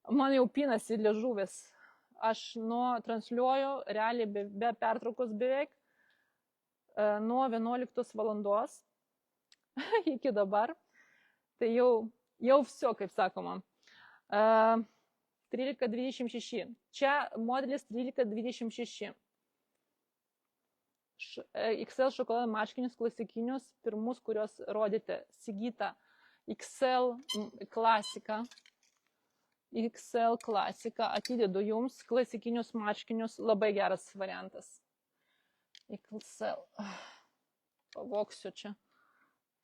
Man jau pinasi liežuvis. Aš transliuoju realiai be pertraukos beveik nuo 11 valandos iki dabar. Tai jau viso, kaip sakoma. 1326. Čia modelis 1326. XL šokolado marškinius klasikinius, pirmus, kuriuos rodėte. Sigita XL klasika. XL klasika. Atidedu jums klasikinius marškinius. Labai geras variantas. XL. Pavoksiu čia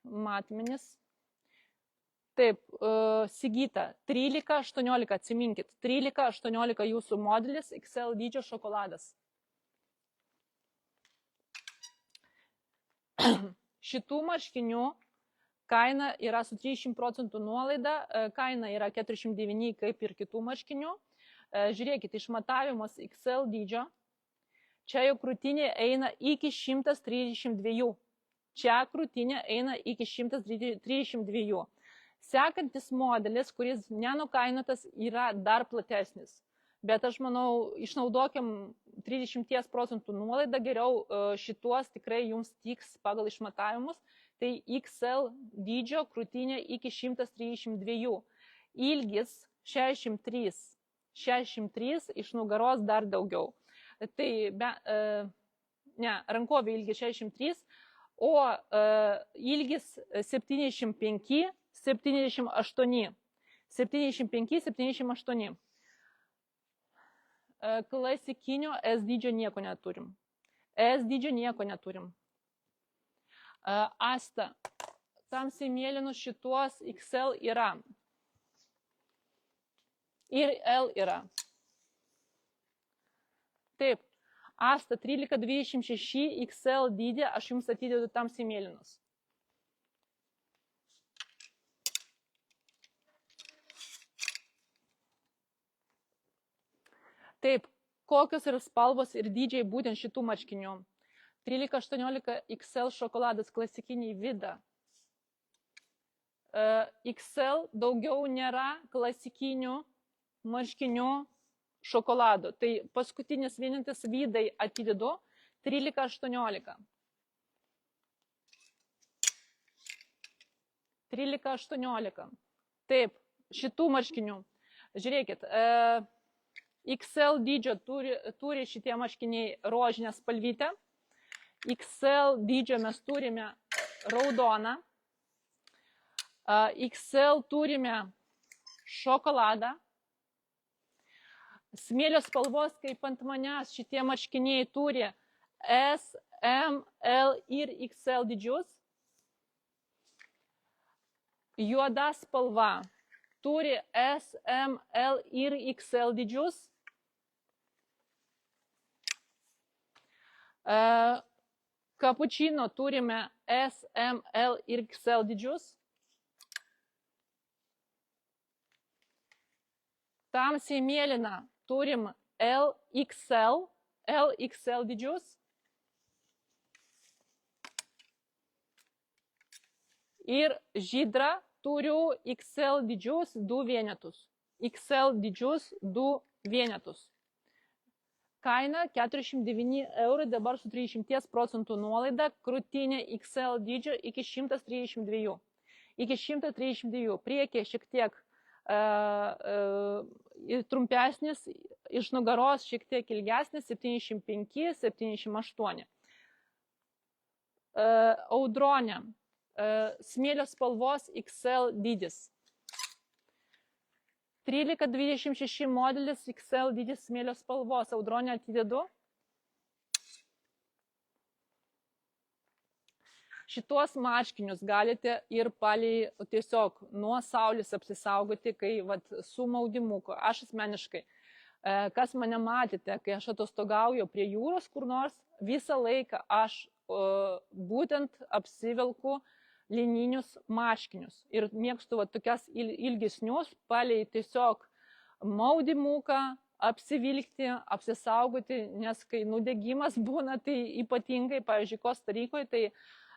matmenis. Taip, Sigita, 13-18, atsiminkit, 13-18 jūsų modelis, XL dydžio šokoladas. Šitų marškinių kaina yra su 30% nuolaida, kaina yra 49 kaip ir kitų marškinių. Žiūrėkit, išmatavimas XL dydžio, čia jau krūtinė eina iki 132. Čia krūtinė eina iki 132. Sekantis modelis, kuris nenukainotas, yra dar platesnis. Bet aš manau, išnaudokim 30% nuolaidą, geriau šituos tikrai jums tiks pagal išmatavimus. Tai XL dydžio krūtinė iki 132. Ilgis 63. 63, iš nugaros dar daugiau. Tai rankovė ilgis 63, o ilgis 75. 78. 75-78. Klasikinio S dydžio nieko neturim. S dydžio nieko neturim. Asta. Tamsiai mėlynus šituos XL yra. Ir L yra. Taip. Asta 1326 XL dydį aš jums atidedu tamsiai mėlynus. Taip, kokios yra spalvos ir dydžiai būtent šitų marškinių. 13-18 XL šokoladas klasikiniai vida. XL daugiau nėra klasikinių marškinių šokolado. Tai paskutinis vienintis vidai atidedu 13-18. 13-18. Taip, šitų marškinių. Žiūrėkit, XL dydžio turi šitie marškiniai rožinę spalvytę. XL dydžio mes turime raudoną. XL turime šokoladą. Smėlio spalvos, kaip ant manęs, šitie marškiniai turi S, M, L ir XL dydžius. Juoda spalva turi S, M, L ir XL dydžius. Kapučino turime S, M, L ir XL dydžius. Tamsiai mėlyną turim L, XL dydžius. Ir žydrą turiu XL dydžius 2 vienetus. XL dydžius 2 vienetus. Kaina 49 eurų, dabar su 30% nuolaida, krūtinė XL dydžio iki 132. Iki 132. Priekė šiek tiek trumpesnis, iš nugaros šiek tiek ilgesnis, 75, 78. Audronė, smėlio spalvos XL dydis. 13-26 modelis XL dydis smėlio spalvos. Audronė atidedu. Šitos marškinius galite ir palei tiesiog nuo saulės apsisaugoti, kai su maudimuku. Aš asmeniškai, kas mane matėte, kai aš atostogauju prie jūros kur nors, visą laiką aš būtent apsivelku lininius marškinius ir mėgstu tokias ilgesnius palei tiesiog maudimuką apsivilkti, apsisaugoti, nes kai nudegimas būna, tai ypatingai, pavyzdžiui, Kostarikoje, tai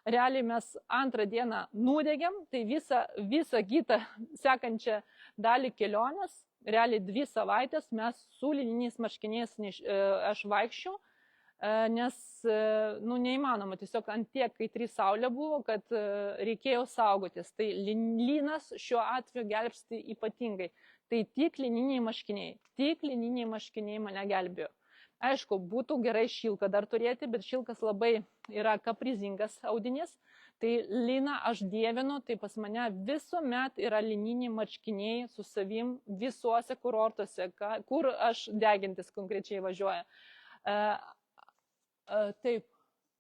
realiai mes antrą dieną nudegiam, tai visą kitą sekančią dalį kelionės, realiai 2 savaitės mes su lininiais marškiniais aš vaikščiau, nes neįmanoma, tiesiog ant tiek kaitri saulė buvo, kad reikėjo saugotis. Tai linas šiuo atveju gelbsti ypatingai. Tai tik lininiai marškiniai mane gelbėjo. Aišku, būtų gerai šilką dar turėti, bet šilkas labai yra kaprizingas audinys. Tai liną aš dievinu, tai pas mane visuomet yra lininiai marškiniai su savim visuose kurortuose, kur aš degintis konkrečiai važiuoju. Taip,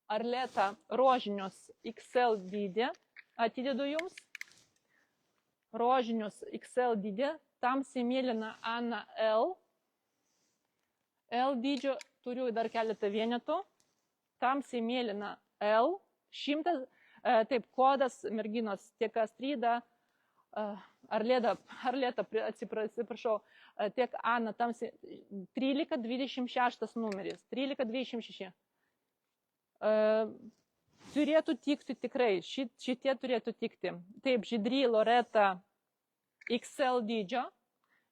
Arleta rožinius XL dydį atidedu jums. Rožinius XL dydį, tamsiai mėlyna Ana L. L dydžio turiu dar keletą vienetų. Tamsiai mėlyna L. 100, taip, kodas merginos tiek Astrida, Arleta, atsiprašau, tiek Ana, tamsiai 1326 numeris, 1326. Turėtų tikti tikrai, šitie turėtų tikti. Taip, Žydry Loreta XL dydžio,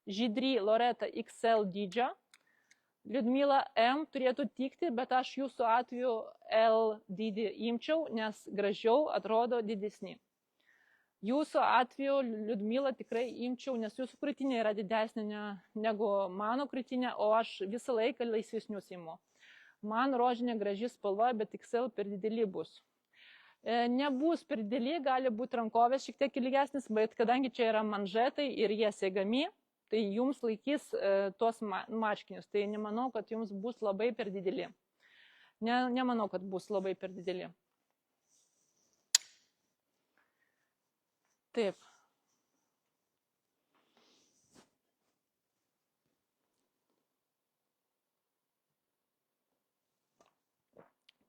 Žydry Loreta XL dydžio, Liudmila M turėtų tikti, bet aš jūsų atveju L dydį imčiau, nes gražiau atrodo didesni. Jūsų atveju Liudmila tikrai imčiau, nes jūsų krūtinė yra didesnė negu mano krūtinė, o aš visą laiką laisvesnius imu. Man rožinė graži spalva, bet XL per didelį bus. Nebus per didelį, gali būti rankovės šiek tiek ilgesnis, bet kadangi čia yra manžetai ir jie segami, tai jums laikys tuos marškinius. Tai nemanau, kad jums bus labai per dideli. Nemanau, kad bus labai per dideli. Taip.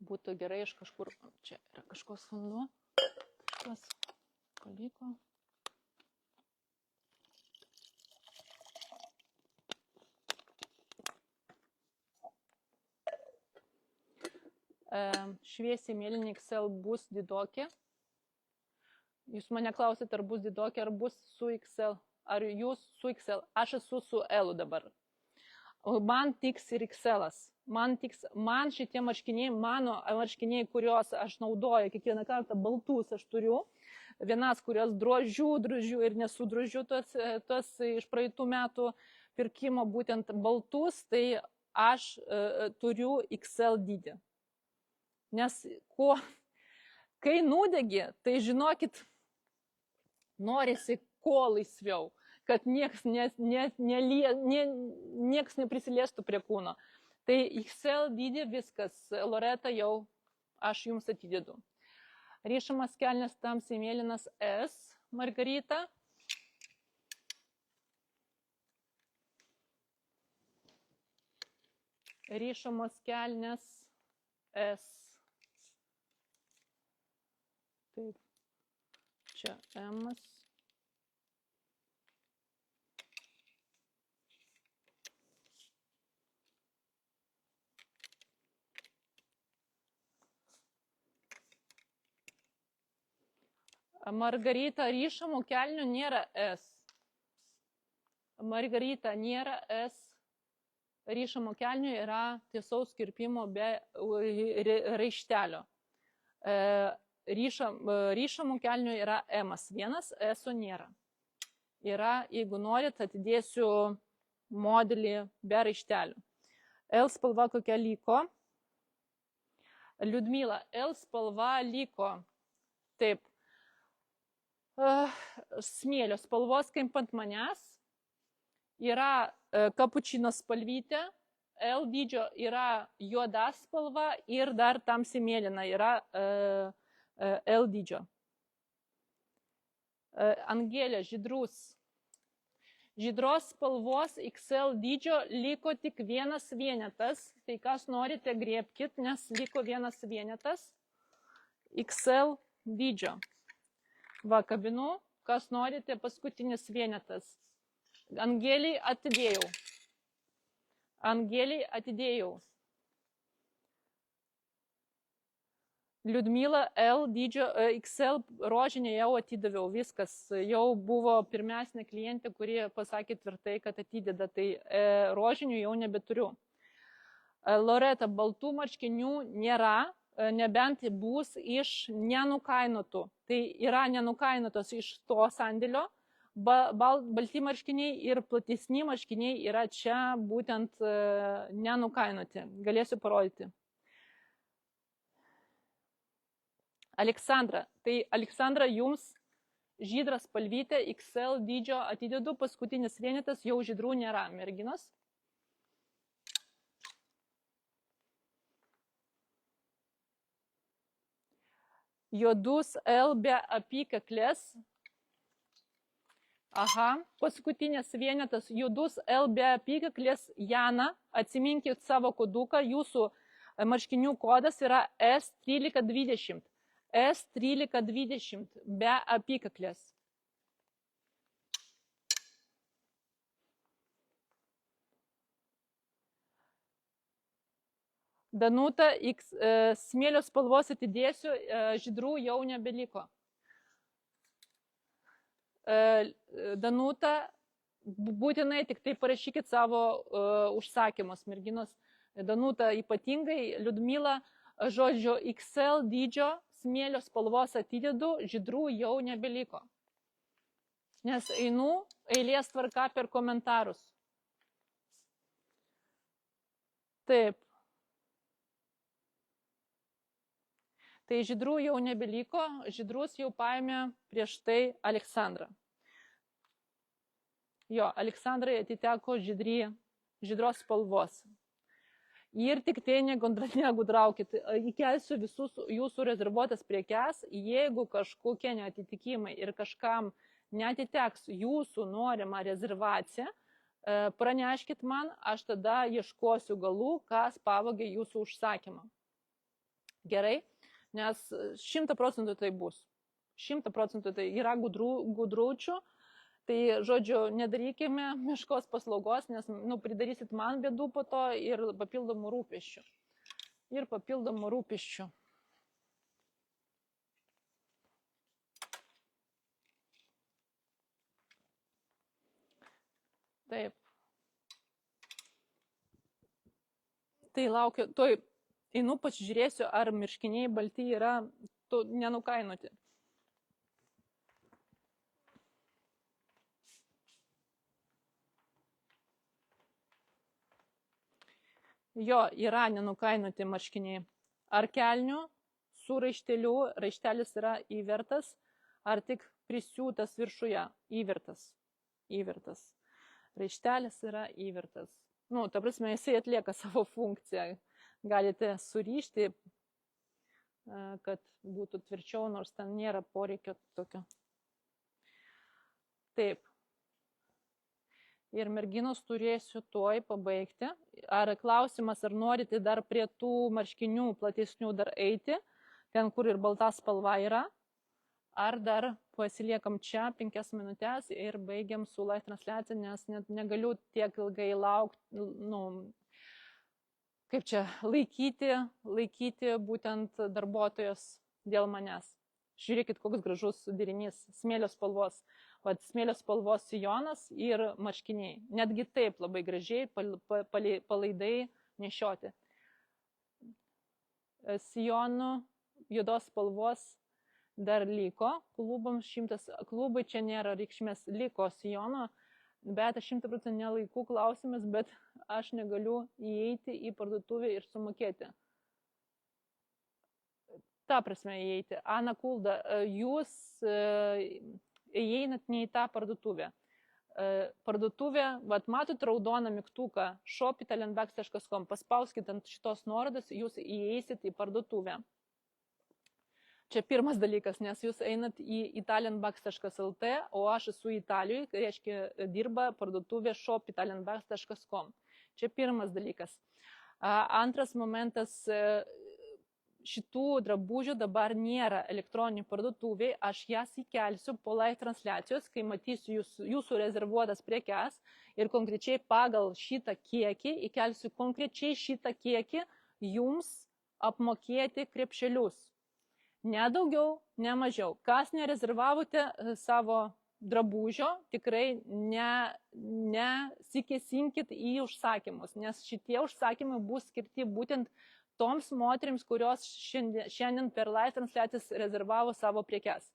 Būtų gerai iš kažkur, čia yra kažkoks vanduo, kažkas paliko. Šviesiai mėlyni XL bus didokė. Jūs mane klausėte, ar bus didokė, ar bus su XL. Ar jūs su XL? Aš esu su L dabar. Man tiks ir XL-as. Man šitie marškiniai, mano marškiniai, kuriuos aš naudoju kiekvieną kartą, baltus aš turiu. Vienas, kurios drožiu ir nesudrožiu tos iš praeitų metų pirkimo, būtent baltus, tai aš turiu XL dydį. Nes kai nudegi, tai žinokit, norisi kuo laisviau, kad nieks neprisiliestų prie kūno. Tai XL dydį viskas, Loreta jau aš jums atidedu. Rišamas kelnes tamsiai mėlynas S, Margarita. Rišamos kelnes S. Taip, čia M. Margarita ryšamų kelnių nėra S. Margarita nėra S. Ryšamų kelnių yra tiesaus kirpimo be raištelio. Ryšamų kelnių yra M1, S nėra. Yra, jeigu norit, atidėsiu modelį be raištelių. L spalva kokia liko. Liudmila, L spalva liko. Taip. Smėlio spalvos kaip ant manęs, yra kapučino spalvytė, L dydžio yra juoda spalva ir dar tamsiai mėlyna yra L dydžio. Angelė, žydros spalvos XL dydžio liko tik vienas vienetas, tai kas norite griebkit, nes liko vienas vienetas XL dydžio. Va, kabinu, kas norite, paskutinis vienetas. Angelį atidėjau. Liudmila L dydžio XL rožinė jau atidaviau, viskas. Jau buvo pirmesnė klientė, kurie pasakė tvirtai, kad atideda, tai rožinių jau nebeturiu. Loreta, baltų marškinių nėra, nebent bus iš nenukainotų. Tai yra nenukainotos iš to sandėlio. Balti marškiniai ir platesni marškiniai yra čia būtent nenukainoti. Galėsiu parodyti. Aleksandra. Tai Aleksandra, jums žydra spalvytė XL dydžio atidedu, paskutinis vienetas, jau žydrų nėra, merginos. Juodus L be apykaklės. Aha, paskutinis vienetas, juodus L be apykaklės. Jana, atsiminkit savo koduką, jūsų marškinių kodas yra S1320. S1320 be apykaklės. Danuta, smėlio spalvos atidėsiu, žydrų jau nebeliko. Danuta, būtinai tik tai parašykit savo užsakymus, merginos. Danuta ypatingai, Liudmila, žodžio XL dydžio, smėlio spalvos atidedu, žydrų jau nebeliko. Nes einu eilės tvarka per komentarus. Taip. Tai žydrų jau nebeliko, žydrus jau paėmė prieš tai Aleksandra. Jo, Aleksandrai atiteko žydros spalvos. Ir tik tai negudraukit, įkelsiu visus jūsų rezervuotas prekes, jeigu kažkokie neatitikimai ir kažkam neatiteks jūsų norimą rezervaciją, praneškit man, aš tada ieškosiu galų, kas pavogė jūsų užsakymą. Gerai, nes 100% tai bus. 100% tai yra gudručių. Tai, žodžiu, nedarykime meškos paslaugos, nes pridarysit man bėdų po to ir papildomų rūpesčių. Taip. Tai laukiu, toj einu pasižiūrėsiu, ar marškiniai balti yra nenukainoti. Jo, yra nenukainoti marškiniai. Ar kelnių su raišteliu, raištelis yra įvertas, ar tik prisiūtas viršuje, įvertas. Raištelis yra įvertas. Ta prasme, jisai atlieka savo funkciją. Galite surišti, kad būtų tvirčiau, nors ten nėra poreikio tokio. Taip. Ir merginos turėsiu tuoj pabaigti. Ar klausimas, ar norite dar prie tų marškinių platesnių dar eiti, ten kur ir balta spalva yra, ar dar pasiliekam čia 5 minutės ir baigiam su live transliacija, nes negaliu tiek ilgai laukti, kaip čia, laikyti būtent darbuotojos dėl manęs. Žiūrėkit, koks gražus derinys smėlio spalvos. Smėlio spalvos sijonas ir marškiniai. Netgi taip labai gražiai palaidai nešioti. Sijonų juodos spalvos dar liko. Klubai čia nėra reikšmės, liko sijono, bet 100% nelaikų klausimas, bet aš negaliu įeiti į parduotuvę ir sumokėti. Ta prasme įeiti. Ana Kulda, jūs įeinat ne į tą parduotuvę. Parduotuvė, matot raudoną mygtuką shop.italianbags.com, paspauskit ant šitos nuorodos, jūs įeisit į parduotuvę. Čia pirmas dalykas, nes jūs einat į italianbugs.lt, o aš esu Italijoje, tai reiškia dirba parduotuvė shop.italianbugs.com. Čia pirmas dalykas. Antras momentas, šitų drabužių dabar nėra elektroninių parduotuviai, aš jas įkelsiu po live transliacijos, kai matysiu jūsų rezervuotas prekes ir konkrečiai pagal šitą kiekį, įkelsiu konkrečiai šitą kiekį jums apmokėti krepšelius. Ne daugiau, ne mažiau. Kas nerezervavote savo drabužio, tikrai nesikėsinkit į užsakymus, nes šitie užsakymai bus skirti būtent toms moterims, kurios šiandien per live transliacijas rezervavo savo prekes.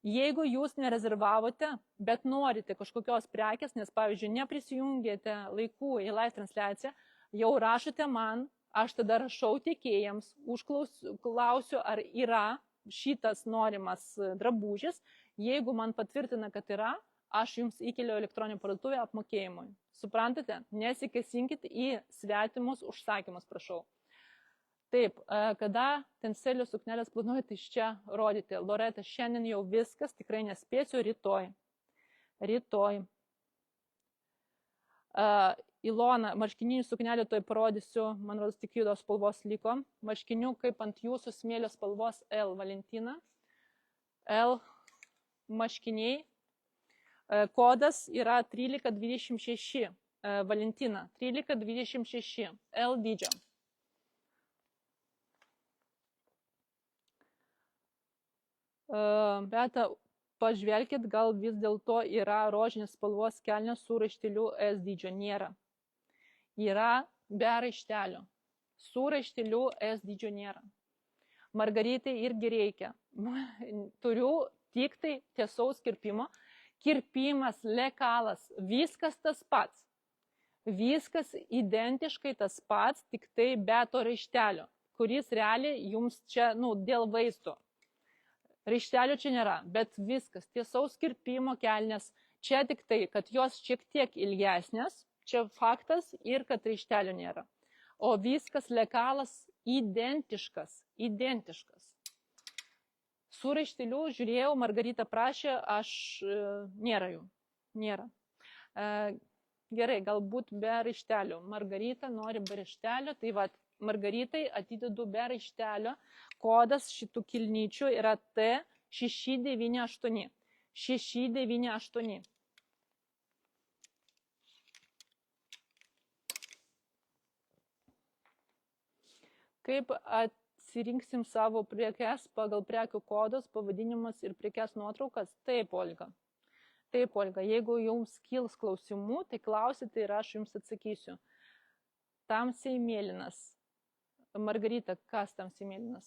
Jeigu jūs nerezervavote, bet norite kažkokios prekės, nes, pavyzdžiui, neprisijungėte laiku į live transliaciją, jau rašote man, aš tada rašau tiekėjams, klausiu, ar yra šitas norimas drabužis. Jeigu man patvirtina, kad yra, aš jums įkeliu elektroninį parduotuvę apmokėjimui. Suprantate? Nesikėsinkit į svetimus užsakymus, prašau. Taip, kada tenselio suknelės planuojate iš čia rodyti? Loreta, šiandien jau viskas, tikrai nespėsiu, rytoj. Ilona, marškininių suknelį toj parodysiu, man rodos tik juodos spalvos liko. Marškinių kaip ant jūsų smėlio spalvos L, Valentina. L marškiniai. Kodas yra 1326, Valentina, 1326, L dydžio. Beta, pažvelkit, gal vis dėlto yra rožinės spalvos kelnės su raišteliu S dydžio, nėra. Yra be raištelio. Su raišteliu S dydžio nėra. Margaritai irgi reikia. Turiu tik tai tiesaus kirpimo. Kirpimas, lekalas, viskas tas pats. Viskas identiškai tas pats, tik tai be to raištelio, kuris realiai jums čia, dėl vaizdo. Raištelio čia nėra, bet viskas, tiesaus kirpimo kelnės, čia tik tai, kad jos šiek tiek ilgesnės, čia faktas ir kad raištelio nėra. O viskas lekalas identiškas. Su raišteliu žiūrėjau, Margarita prašė, nėra jų. Nėra. Gerai, galbūt be raištelio. Margarita nori be raištelio, tai va, Margaritai atidedu be raištelio. Kodas šitų kilnyčių yra T698. 698. Kaip atsirinksim savo prekes pagal prekių kodas, pavadinimas ir prekes nuotraukas? Taip, Olga. Taip, Olga, jeigu jums kils klausimų, tai klausite ir aš jums atsakysiu. Tamsiai mėlynas. Margarita, kas tamsiai mėlynas?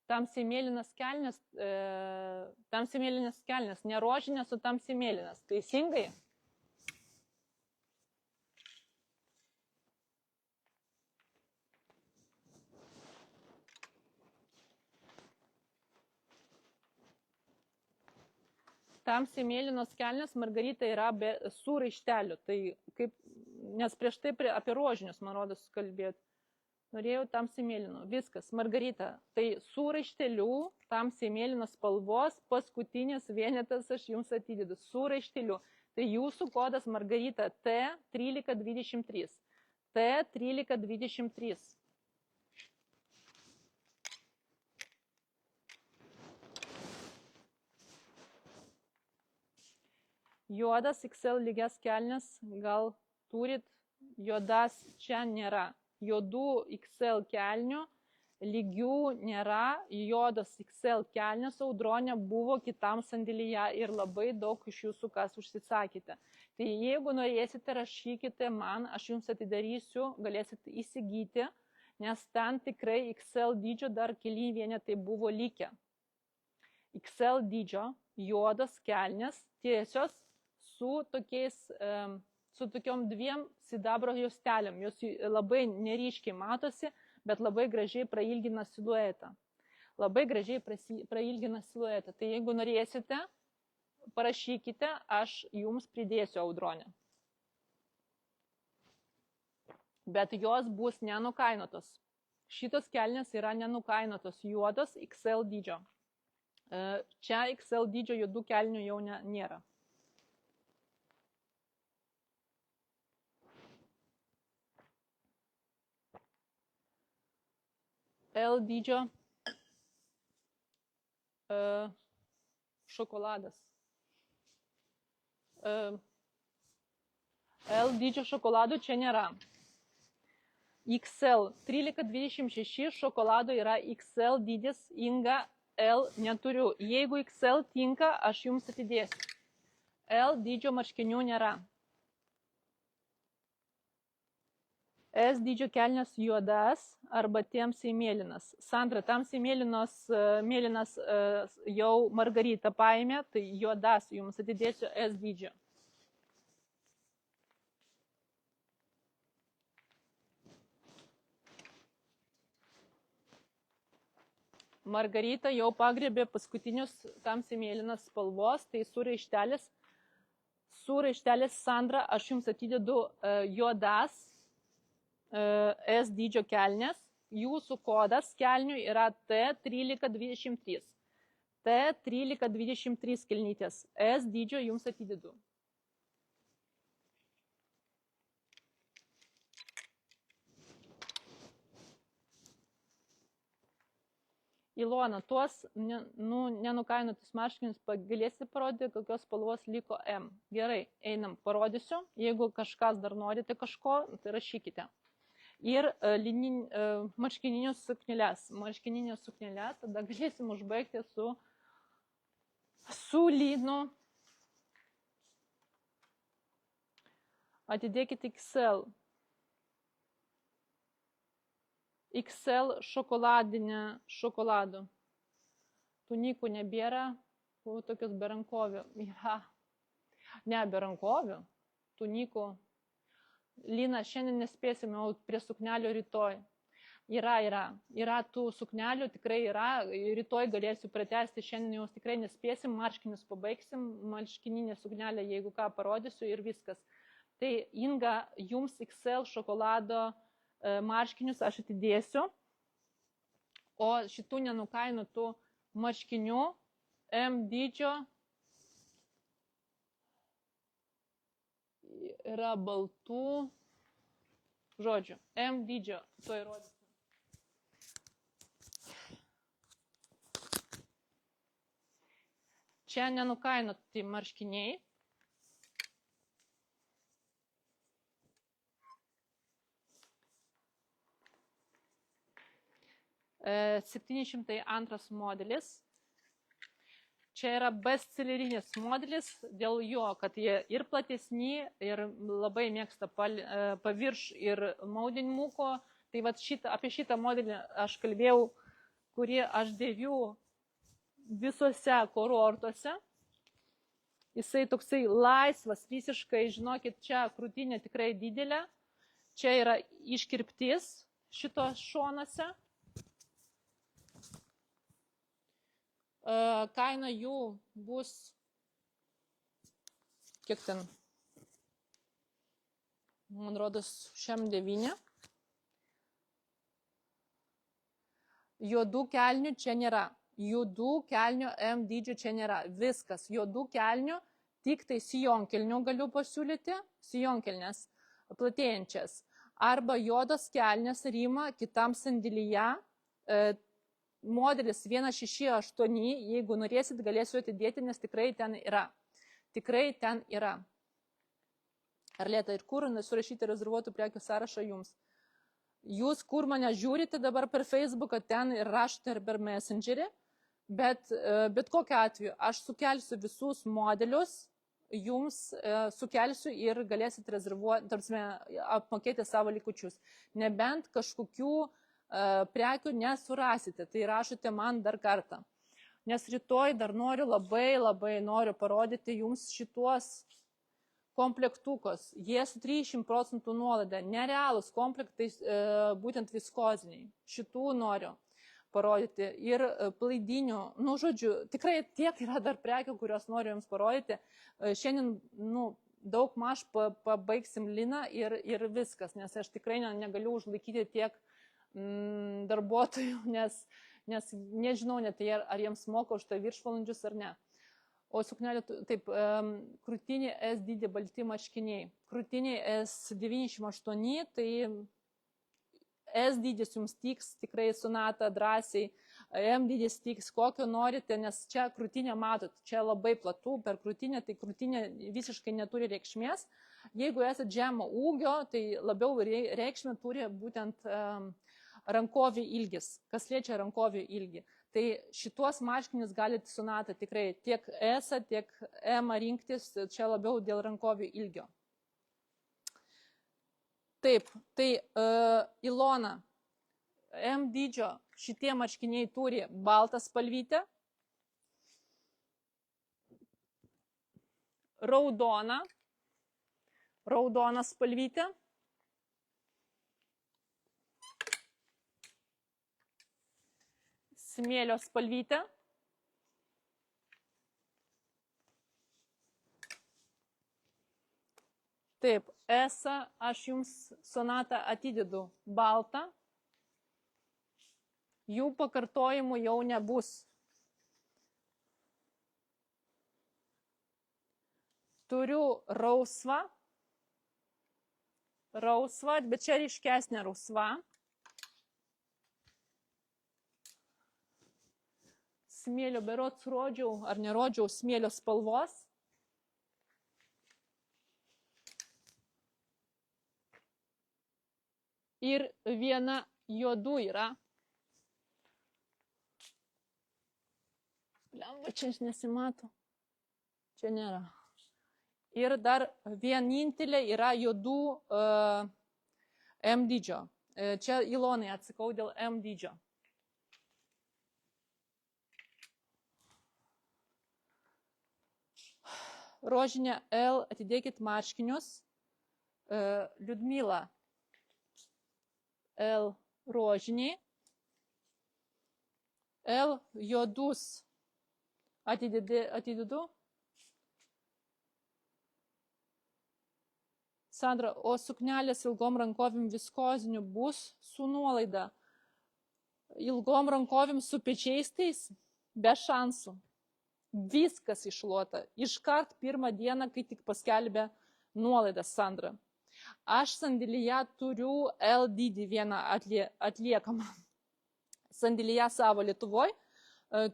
Tamsiai mėlynas kelnes, ne rožinės, o tamsiai mėlynas. Teisingai? Tamsiai mėlynos kelnes, Margarita, yra su raišteliu. Tai nes prieš tai apie rožinius, man rodos, kalbėt. Norėjau tamsiai mėlyno. Viskas, Margarita, tai su raišteliu, tamsiai mėlynos spalvos, paskutinis vienetas aš jums atidedu. Su raišteliu. Tai jūsų kodas, Margarita, T1323. T1323. Juodas XL lygias kelnes, gal turit, juodas čia nėra. Juodų XL kelnių lygių nėra, juodas XL kelnės Audronė buvo kitam sandėlyje ir labai daug iš jūsų kas užsisakėte. Tai jeigu norėsite, rašykite man, aš jums atidarysiu, galėsite įsigyti, nes ten tikrai XL dydžio dar keli vienetai buvo likę. XL dydžio, juodas kelnės, tiesios, su tokiom dviem sidabro juostelėm. Jos labai neryškiai matosi, bet labai gražiai prailgina siluetą. Tai jeigu norėsite, parašykite, aš jums pridėsiu Audronę. Bet jos bus nenukainotos. šitos kelnės yra nenukainotos, juodos XL dydžio. Čia XL dydžio juodų kelnių jau nėra. L dydžio šokoladas. L dydžio šokoladų čia nėra. XL 1326 šokolado yra XL dydis, Inga L neturiu. Jeigu XL tinka, aš jums atidėsiu. L dydžio marškinių nėra. S dydžio kelnes juodas arba tamsiai mėlynas. Sandra, tamsiai mėlynas jau Margarita paėmė, tai juodas jums atidėsiu S dydžio. Margarita jau pagriebė paskutinius tamsiai mėlynas spalvos, tai su raištelis Sandra, aš jums atidedu juodas S dydžio kelnes. Jūsų kodas kelnių yra T1323. T1323 kelnytės. S dydžio jums atidedu. Ilona, tuos nenukainotus marškinius galėsi parodyti, kokios spalvos liko M. Gerai, einam, parodysiu. Jeigu kažkas dar norite kažko, tai rašykite. Ir marškininius suknelės. Marškininės suknelės, tada galėsim užbaigti su lynu. Atidėkite XL. XL šokoladų. Tunikų nebėra, tokios berankovių. Yra. Ne, berankovių. Tunikų. Lina, šiandien nespėsime, o prie suknelio rytoj. Yra tų suknelių, tikrai yra. Rytoj galėsiu pratęsti, šiandien jau tikrai nespėsim, marškinius pabaigsim, marškininė suknelė, jeigu ką parodysiu ir viskas. Tai Inga, jums XL šokolado marškinius aš atidėsiu, o šitų nenukainotų marškinių M dydžio yra baltų, žodžiu, M dydžio, to įrodysiu. Čia nenukainoti marškiniai. E, 702 modelis. Čia yra bestsellerinis modelis dėl jo, kad jie ir platesni, ir labai mėgsta pavirš ir maudinmuko. Tai vat apie šitą modelį aš kalbėjau, kurį aš dėviu visose kurortuose. Jisai toksai laisvas visiškai, žinokit, čia krūtinė tikrai didelė. Čia yra iškirptis šitos šonuose. Kaina jų bus, kiek ten, man rodos, 9. Juodų kelnių čia nėra. Juodų kelnių M dydžio čia nėra. Viskas. Juodų kelnių, tik tai sijonkelnių galiu pasiūlyti. Sijonkelnės platėjančias. Arba juodos kelnės Rima kitam sandėlyje. Modelis 168, jeigu norėsit, galėsiu atidėti, nes tikrai ten yra. Tikrai ten yra. Arleta, ir kur surašyti rezervuotų prekių sąrašą jums? Jūs kur mane žiūrite dabar per Facebooką, ten ir rašote ir per Messengerį, bet kokiu atveju aš sukelsiu visus modelius, jums sukelsiu ir galėsit rezervuoti, apmokėti savo likučius. Nebent kažkokių prekių nesurasite, tai rašote man dar kartą. Nes rytoj dar labai noriu parodyti jums šituos komplektukus. Jie su 30% nuolaida, nerealūs komplektai, būtent viskoziniai. Šitų noriu parodyti ir plaidinių, žodžiu, tikrai tiek yra dar prekių, kurios noriu jums parodyti. Šiandien, daug maž pabaigsim liną ir viskas, nes aš tikrai negaliu užlaikyti tiek darbuotojų, nes nežinau net ar jiems moka už tai viršvalandžius ar ne. O suknelė, taip, krūtinė S dydį balti marškiniai. Krūtinė S98, tai S dydis jums tiks, tikrai Sonata drąsiai, M dydis tiks, kokio norite, nes čia krūtinė matot, čia labai platų, per krūtinę, tai krūtinė visiškai neturi reikšmės. Jeigu esate žemo ūgio, tai labiau reikšmė turi būtent rankovių ilgis, kas liečia rankovių ilgį. Tai šituos marškinius galite Sonata tikrai tiek S, tiek M rinktis, čia labiau dėl rankovių ilgio. Taip, tai Ilona, M dydžio šitie marškiniai turi baltą spalvytę, raudoną spalvytę, smėlio spalvytę, taip, S aš jums Sonata atidedu baltą, jų pakartojimų jau nebus. Turiu rausvą, bet čia ryškesnė rausva. Smėlio berods rodžiau, ar nerodžiau smėlio spalvos. Ir viena juodų yra. Lemba, čia nesimato. Čia nėra. Ir dar vienintelė yra juodų M dydžio. Čia Ilonai atsakau dėl M dydžio. Rožinė L, atidėkit marškinius. Liudmila L rožiniai. L juodus atidedu. Sandra, o suknelės ilgom rankovėm viskozinių bus su nuolaida. Ilgom rankovėm su pečiaistais be šansų. Viskas iššluota. Iškart pirmą dieną, kai tik paskelbė nuolaidas, Sandra. Aš sandėlyje turiu L dydį vieną atliekamą. Sandėlyje savo Lietuvoj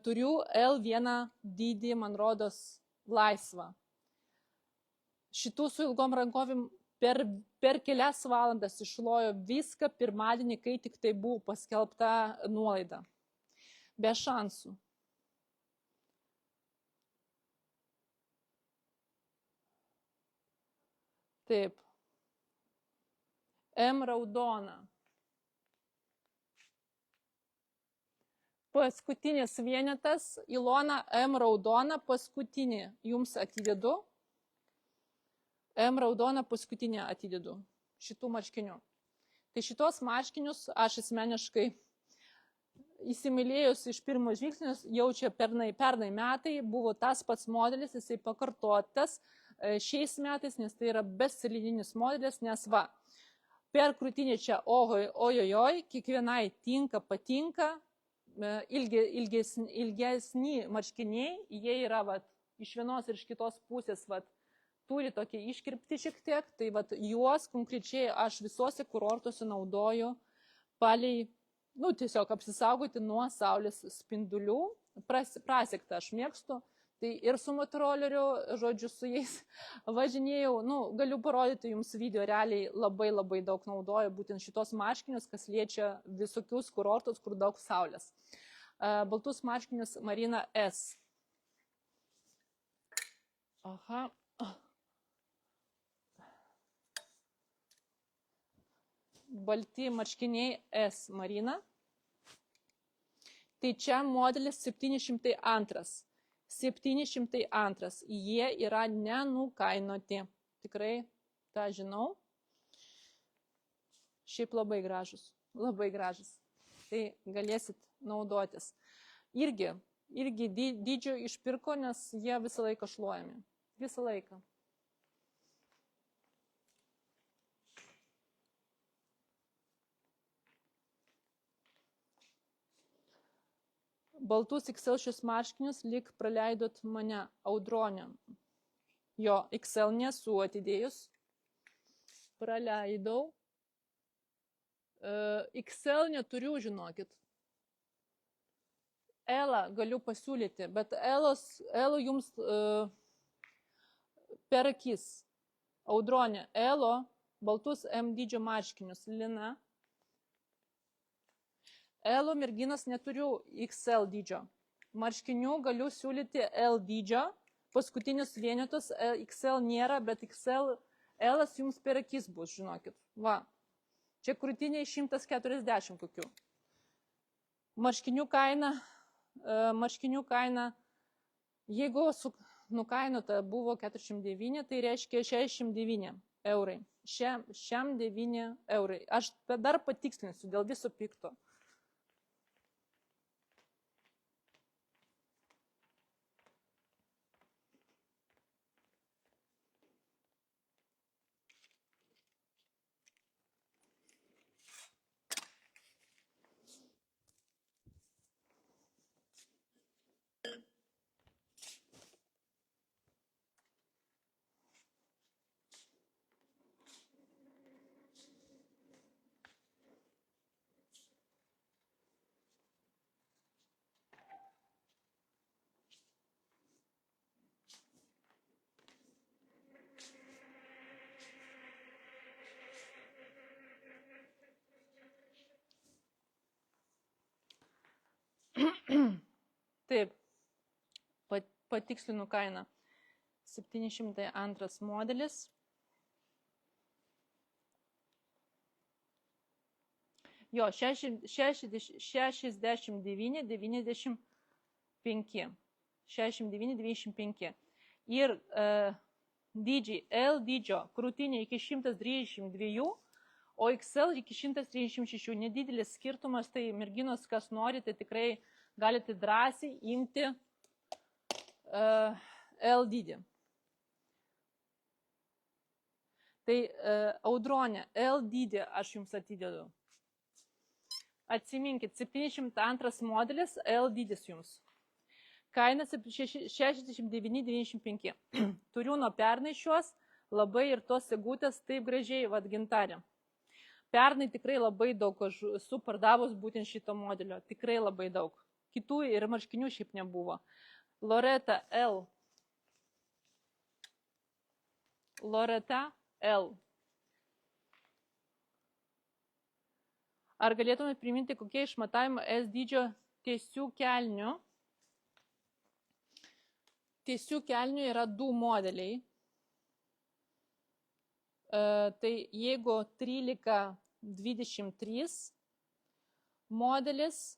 turiu L vieną dydį, man rodos, laisvą. Šitų su ilgom rankovėm per kelias valandas iššluojo viską pirmadienį, kai tik tai buvo paskelbta nuolaida. Be šansų. Taip. M raudona. Paskutinis vienetas, Ilona, M raudona, paskutinį jums atidedu. M raudona, paskutinį atidedu šitų marškinių. Tai šitos marškinius aš asmeniškai įsimylėjus iš pirmo žvilgsnius, jau čia pernai metai buvo tas pats modelis, jisai pakartotas šiais metais, nes tai yra bestselerinis modelis, nes va, per krūtinę čia ojojoj, kiekvienai tinka, patinka, ilgesni marškiniai, jie yra vat, iš vienos ir iš kitos pusės, vat, turi tokį iškirpti šiek tiek, tai vat, juos konkrečiai aš visuose kurortuose naudoju palei, nu, tiesiog apsisaugoti nuo saulės spindulių, prasiktą aš mėgstu. Tai ir su motoroleriu, žodžiu, su jais važinėjau, nu, galiu parodyti jums video, realiai labai daug naudoju būtent šitos marškinius, kas liečia visokius kurortus, kur daug saulės. Baltus marškinius Marina S. Aha. Balti marškiniai S Marina. Tai čia modelis 702. 702. Jie yra nenukainoti. Tikrai tą žinau. Šiaip labai gražus. Labai gražus. Tai galėsit naudotis. Irgi dydžio išpirko, nes jie visą laiką šluojami. Visą laiką. baltus XL šios marškinius lyg praleidot mane, Audronė. Jo, XL nesu atidėjus. Praleidau. XL neturiu, žinokit. L galiu pasiūlyti, bet L jums per akis. Audronė, L baltus M dydžio marškinius, Lina. L merginas neturiu XL dydžio. Marškinių galiu siūlyti L dydžio. Paskutinius vienetus XL nėra, bet XL L jums per akis bus, žinokit. Va. Čia krūtiniai 140 kokių. Marškinių kaina, jeigu nukainota buvo 49, tai reiškia 69 eurai. Šiam 9 eurai. Aš dar patikslinsiu dėl viso pikto. Taip, patikslinu kainą. 702 modelis. Jo, 69,95. 69,95. Ir dydžiai L dydžio krūtinė iki 132, o XL iki 136. Nedidelis skirtumas, tai merginos, kas norite, tikrai galite drąsiai imti L dydį. Tai Audronė, L dydį aš jums atidedu. Atsiminkit, 702 modelis, L dydis jums. Kaina 69,95. Turiu nuo pernai šios, labai ir tos segutės taip gražiai, vad gintarė. Pernai tikrai labai daug aš esu pardavus būtent šito modelio, tikrai labai daug. Kitų ir marškinių šiaip nebuvo. Loreta L. Loreta L. Ar galėtume priminti, kokie išmatavimo S dydžio tiesių kelnių? Tiesių kelnių yra du modeliai. Tai jeigu 13-23 modelis,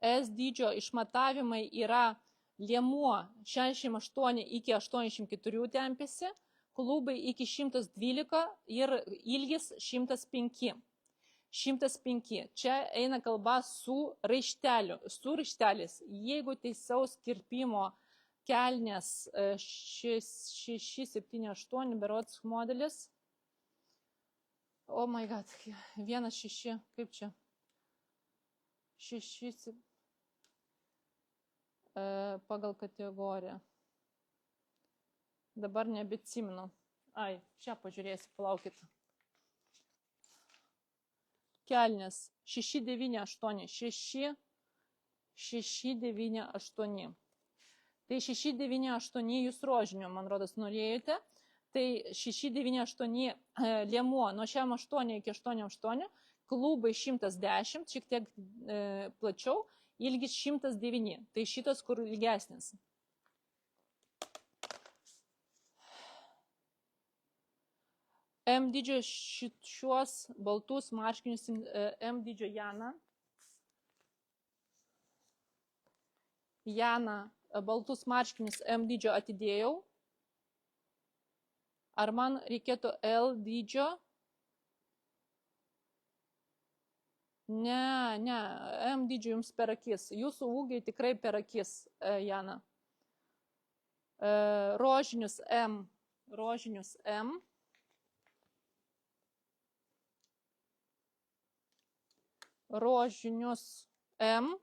S dydžio išmatavimai yra liemuo 68 iki 84 tempėsi, klubai iki 112 ir ilgis 105. 105. Čia eina kalba su raišteliu, su raištelis. Jeigu teisaus kirpimo kelnės 678 berods modelis. Oh my god, 1,6, kaip čia? 6 pagal kategoriją. Dabar nebeatsimenu. Ai, čia pažiūrėsiu, palaukit. Kelnės 698. 698. Tai 698 jūs rožinio, man rodos, norėjote. Tai 698 liemuo nuo 68 iki 88, klubai 110, šiek tiek plačiau, ilgis 109. Tai šitas, kur ilgesnis. M dydžio šiuos baltus marškinius M dydžio Jana. Jana, baltus marškinius M dydžio atidėjau. Ar man reikėtų L dydžio? Ne, M dydžio jums per akis. Jūsų ūgiai tikrai per akis, Jana. Rožinius M. Rožinius M. Rožinius M.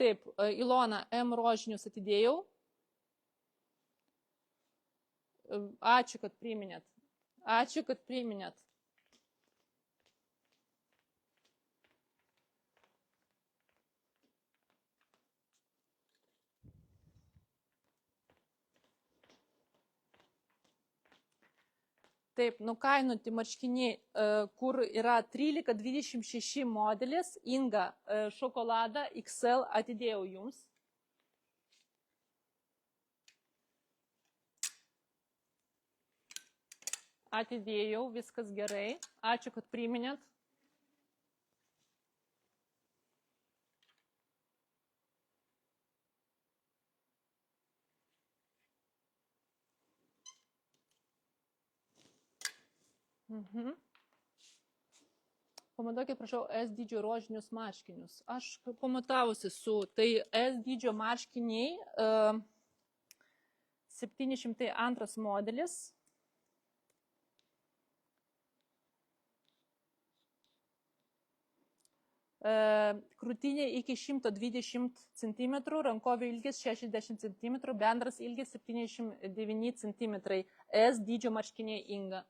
Taip, Ilona, M rožinius atidėjau. Ačiū, kad priminėt. Ačiū, kad priminėt. Taip, nukainuoti marškiniai, kur yra 13-26 modelis, Inga, šokoladą XL atidėjau jums. Atidėjau, viskas gerai. Ačiū, kad priminėt. Pamatuokit, prašau, S dydžio rožinius marškinius. Aš pamatavusi su, tai S dydžio marškiniai 702 modelis. Krūtinė iki 120 cm, rankovė ilgis 60 cm, bendras ilgis 79 cm. S dydžio marškiniai Inga.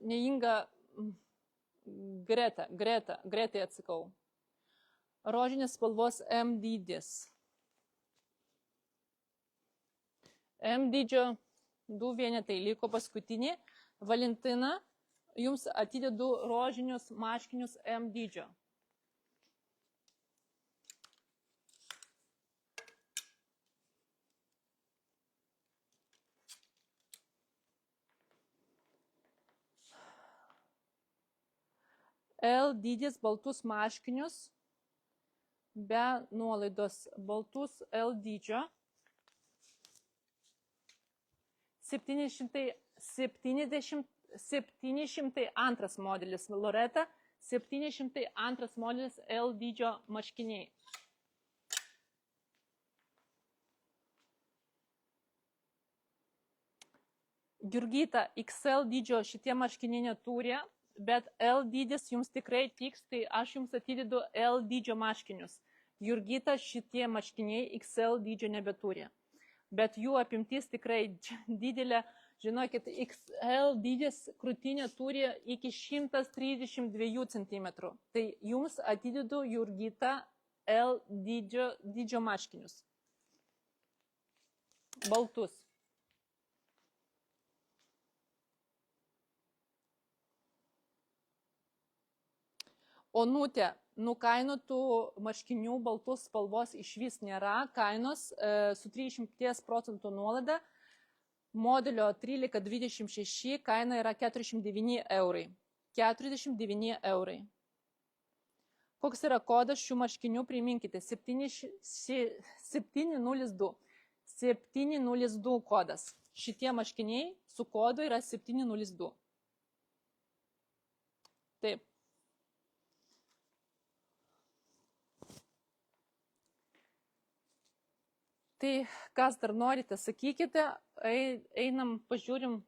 Ne Inga, Gretai atsakau. Rožinės spalvos M dydis. M dydžio 2 vienetai liko paskutinį. Valentina, jums atidedu rožinius marškinius M dydžio. L dydis baltus marškinius be nuolaidos, baltus L dydžio. 702 modelis Loreta, 702 modelis L dydžio marškiniai. Jurgita, XL dydžio šitie marškiniai neturi, bet L dydis jums tikrai tiks, tai aš jums atidedu L dydžio marškinius. Jurgita, šitie marškiniai XL dydžio nebeturi. Bet jų apimtis tikrai didelė. Žinokit, XL dydis krūtinė turi iki 132 cm. Tai jums atidedu Jurgita L dydžio marškinius. Baltus. Onutė, nukainuotų marškinių baltus spalvos išvis nėra, kainos su 30 procentų nuolaida, modelio 1326 kaina yra 49 eurai. 49 eurai. Koks yra kodas šių marškinių, priminkite, 702. 702 kodas. Šitie marškiniai su kodu yra 702. Taip. Tai kas dar norite, sakykite, einam, pažiūrim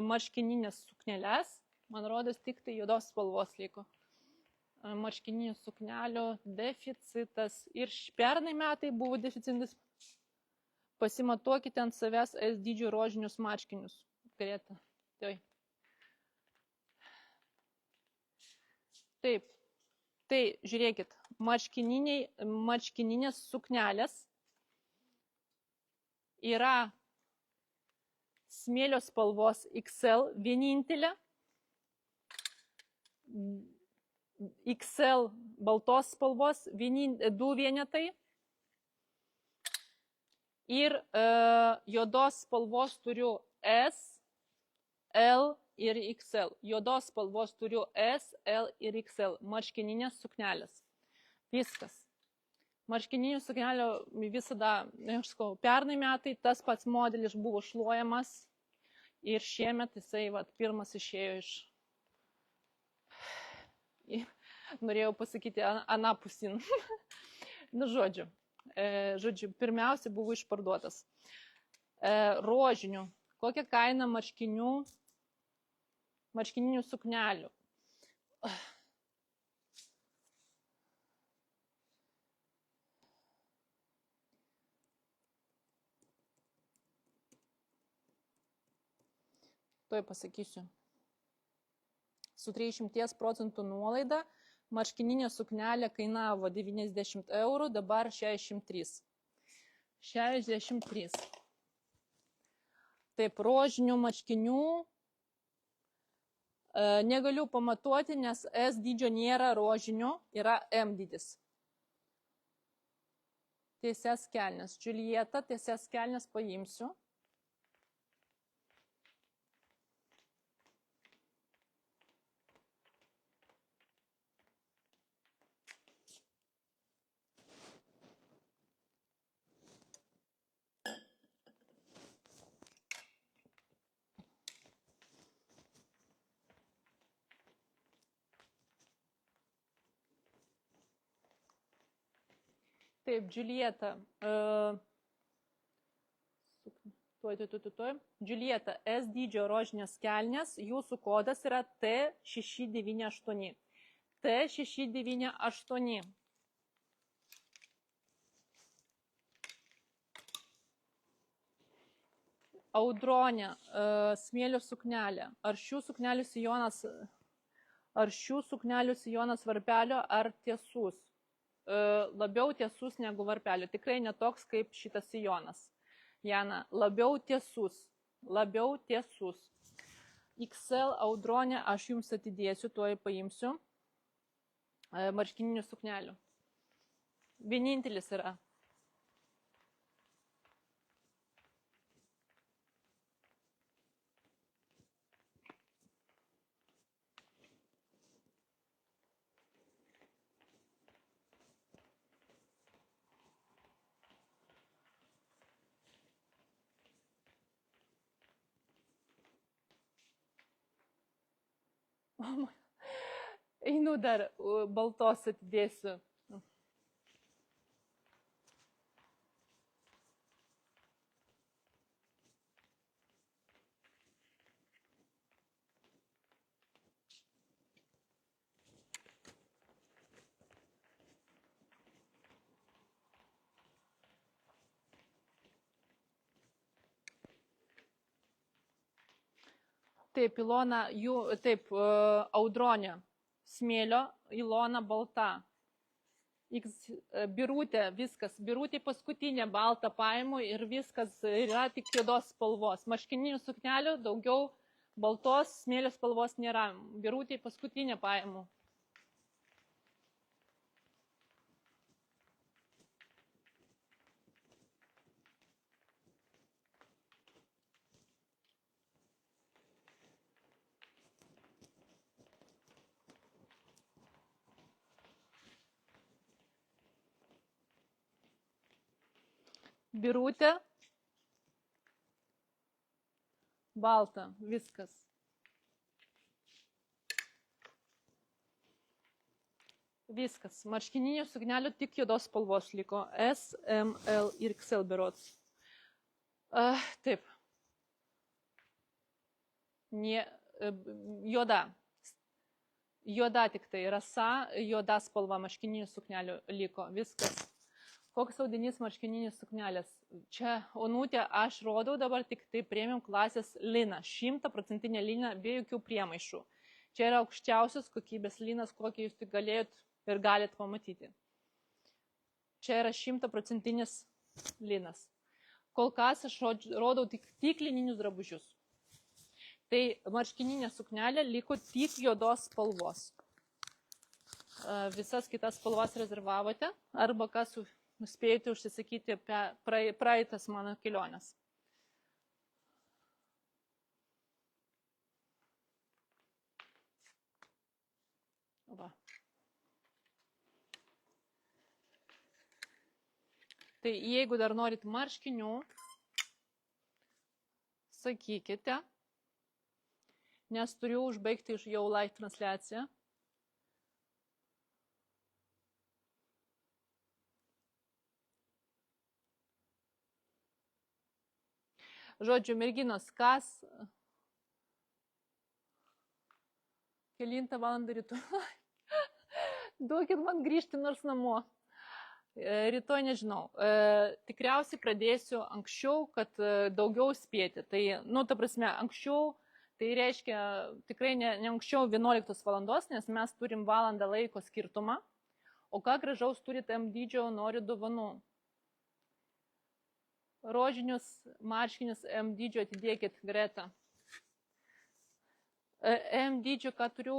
marškininės suknelės. Man rodos, tik tai juodos spalvos liko. Marškininių suknelių deficitas. Ir pernai metai buvo deficitas. Pasimatuokite ant savęs S dydžio rožinius marškinius. Greta. Taip. Tai žiūrėkit, marškininės suknelės yra smėlio spalvos XL vienintelė, XL baltos spalvos 2 vienetai ir juodos spalvos turiu S, L ir XL. Juodos spalvos turiu S, L ir XL. Marškininės suknelės. Viskas. Marškininių suknelių visada, aš sakau, pernai metai tas pats modelis buvo šluojamas ir šiemet jisai pirmas išėjo iš, norėjau pasakyti, anapusin. Nu, žodžiu, pirmiausia buvo išparduotas. Rožinių. Kokia kaina marškininių suknelių? Tuoj pasakysiu. Su 300 procentų nuolaida marškininė suknelė kainavo 90 eurų, dabar 63. 63. Taip, rožinių marškinių negaliu pamatuoti, nes S dydžio nėra rožinio, yra M dydis. Tiesias kelnes. Julieta, tiesias kelnes paimsiu. Taip, Julieta. Julieta, S dydžio rožinės kelnes, jūsų kodas yra T698. T698. Audronė, smėlio suknelė. Ar šių suknelių sijonas varpelio ar tiesus? Labiau tiesus negu varpelio. Tikrai netoks kaip šitas sijonas. Jana, labiau tiesus. Labiau tiesus. XL Audronė, aš jums atidėsiu, tuoj paimsiu marškininių suknelių. Vienintelis yra. Einu dar baltos atidėsiu. Taip, Ilona, taip, Audronė, smėlio, Ilona balta. Birutė, viskas. Birutė paskutinė baltą paimu ir viskas yra tik juodos spalvos. Marškininių suknelių daugiau baltos smėlio spalvos nėra. Birutė paskutinė paimu. Birutė, balta, viskas. Viskas. Marškininių suknelių tik juodos spalvos liko. S, M, L ir XL berods. Taip. Juoda. Juoda tik tai. Rasa, juoda spalva marškininių suknelių liko. Viskas. Koks audinys marškininės suknelės? Čia, Onutė, aš rodau dabar tik tai premium klasės liną. 100% liną be jokių priemaišų. Čia yra aukščiausios kokybės linas, kokį jūs tik galėjot ir galit pamatyti. Čia yra 100% linas. Kol kas aš rodau tik lininius drabužius. Tai marškininė suknelė liko tik juodos spalvos. Visas kitas spalvas rezervavote arba kas spėjote užsisakyti praeitas mano kelionės. Va. Tai jeigu dar norit marškinių, sakykite, nes turiu užbaigti jau live transliaciją. Žodžiu, merginos, kas? Kelintą valandą rytoj. Duokit man grįžti nors namo. Rytoj nežinau. Tikriausiai pradėsiu anksčiau, kad daugiau spėti. Tai, ta prasme, anksčiau, Tai reiškia tikrai ne anksčiau 11 valandos, nes mes turim valandą laiko skirtumą. O ką gražaus turite M dydžio, noriu dovanų. Rožinius marškinius M dydžio atidėkit greta. M dydžio, ką turiu,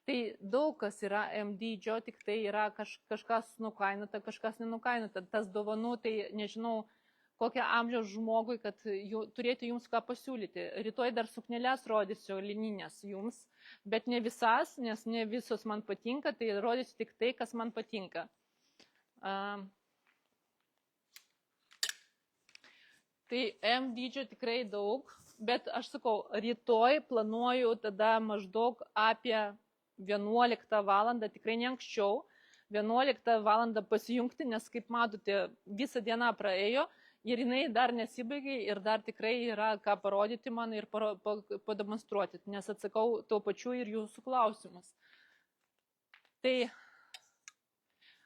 tai daug kas yra M dydžio, tik tai yra kažkas nukainota, kažkas nenukainota. Tas dovanų, tai nežinau, kokią amžiaus žmogui, kad turėtų jums ką pasiūlyti. Rytoj dar suknelės rodysiu lininės jums, bet ne visas, nes ne visos man patinka, tai rodysiu tik tai, kas man patinka. Tai M dydžio tikrai daug, bet aš sakau, rytoj planuoju tada maždaug apie 11 valandą, tikrai ne anksčiau, 11 valandą pasijungti, nes kaip matote, visą dieną praėjo, ir jinai dar nesibaigė ir dar tikrai yra ką parodyti man ir pademonstruoti, nes atsakau tuo pačiu ir jūsų klausimus. Tai,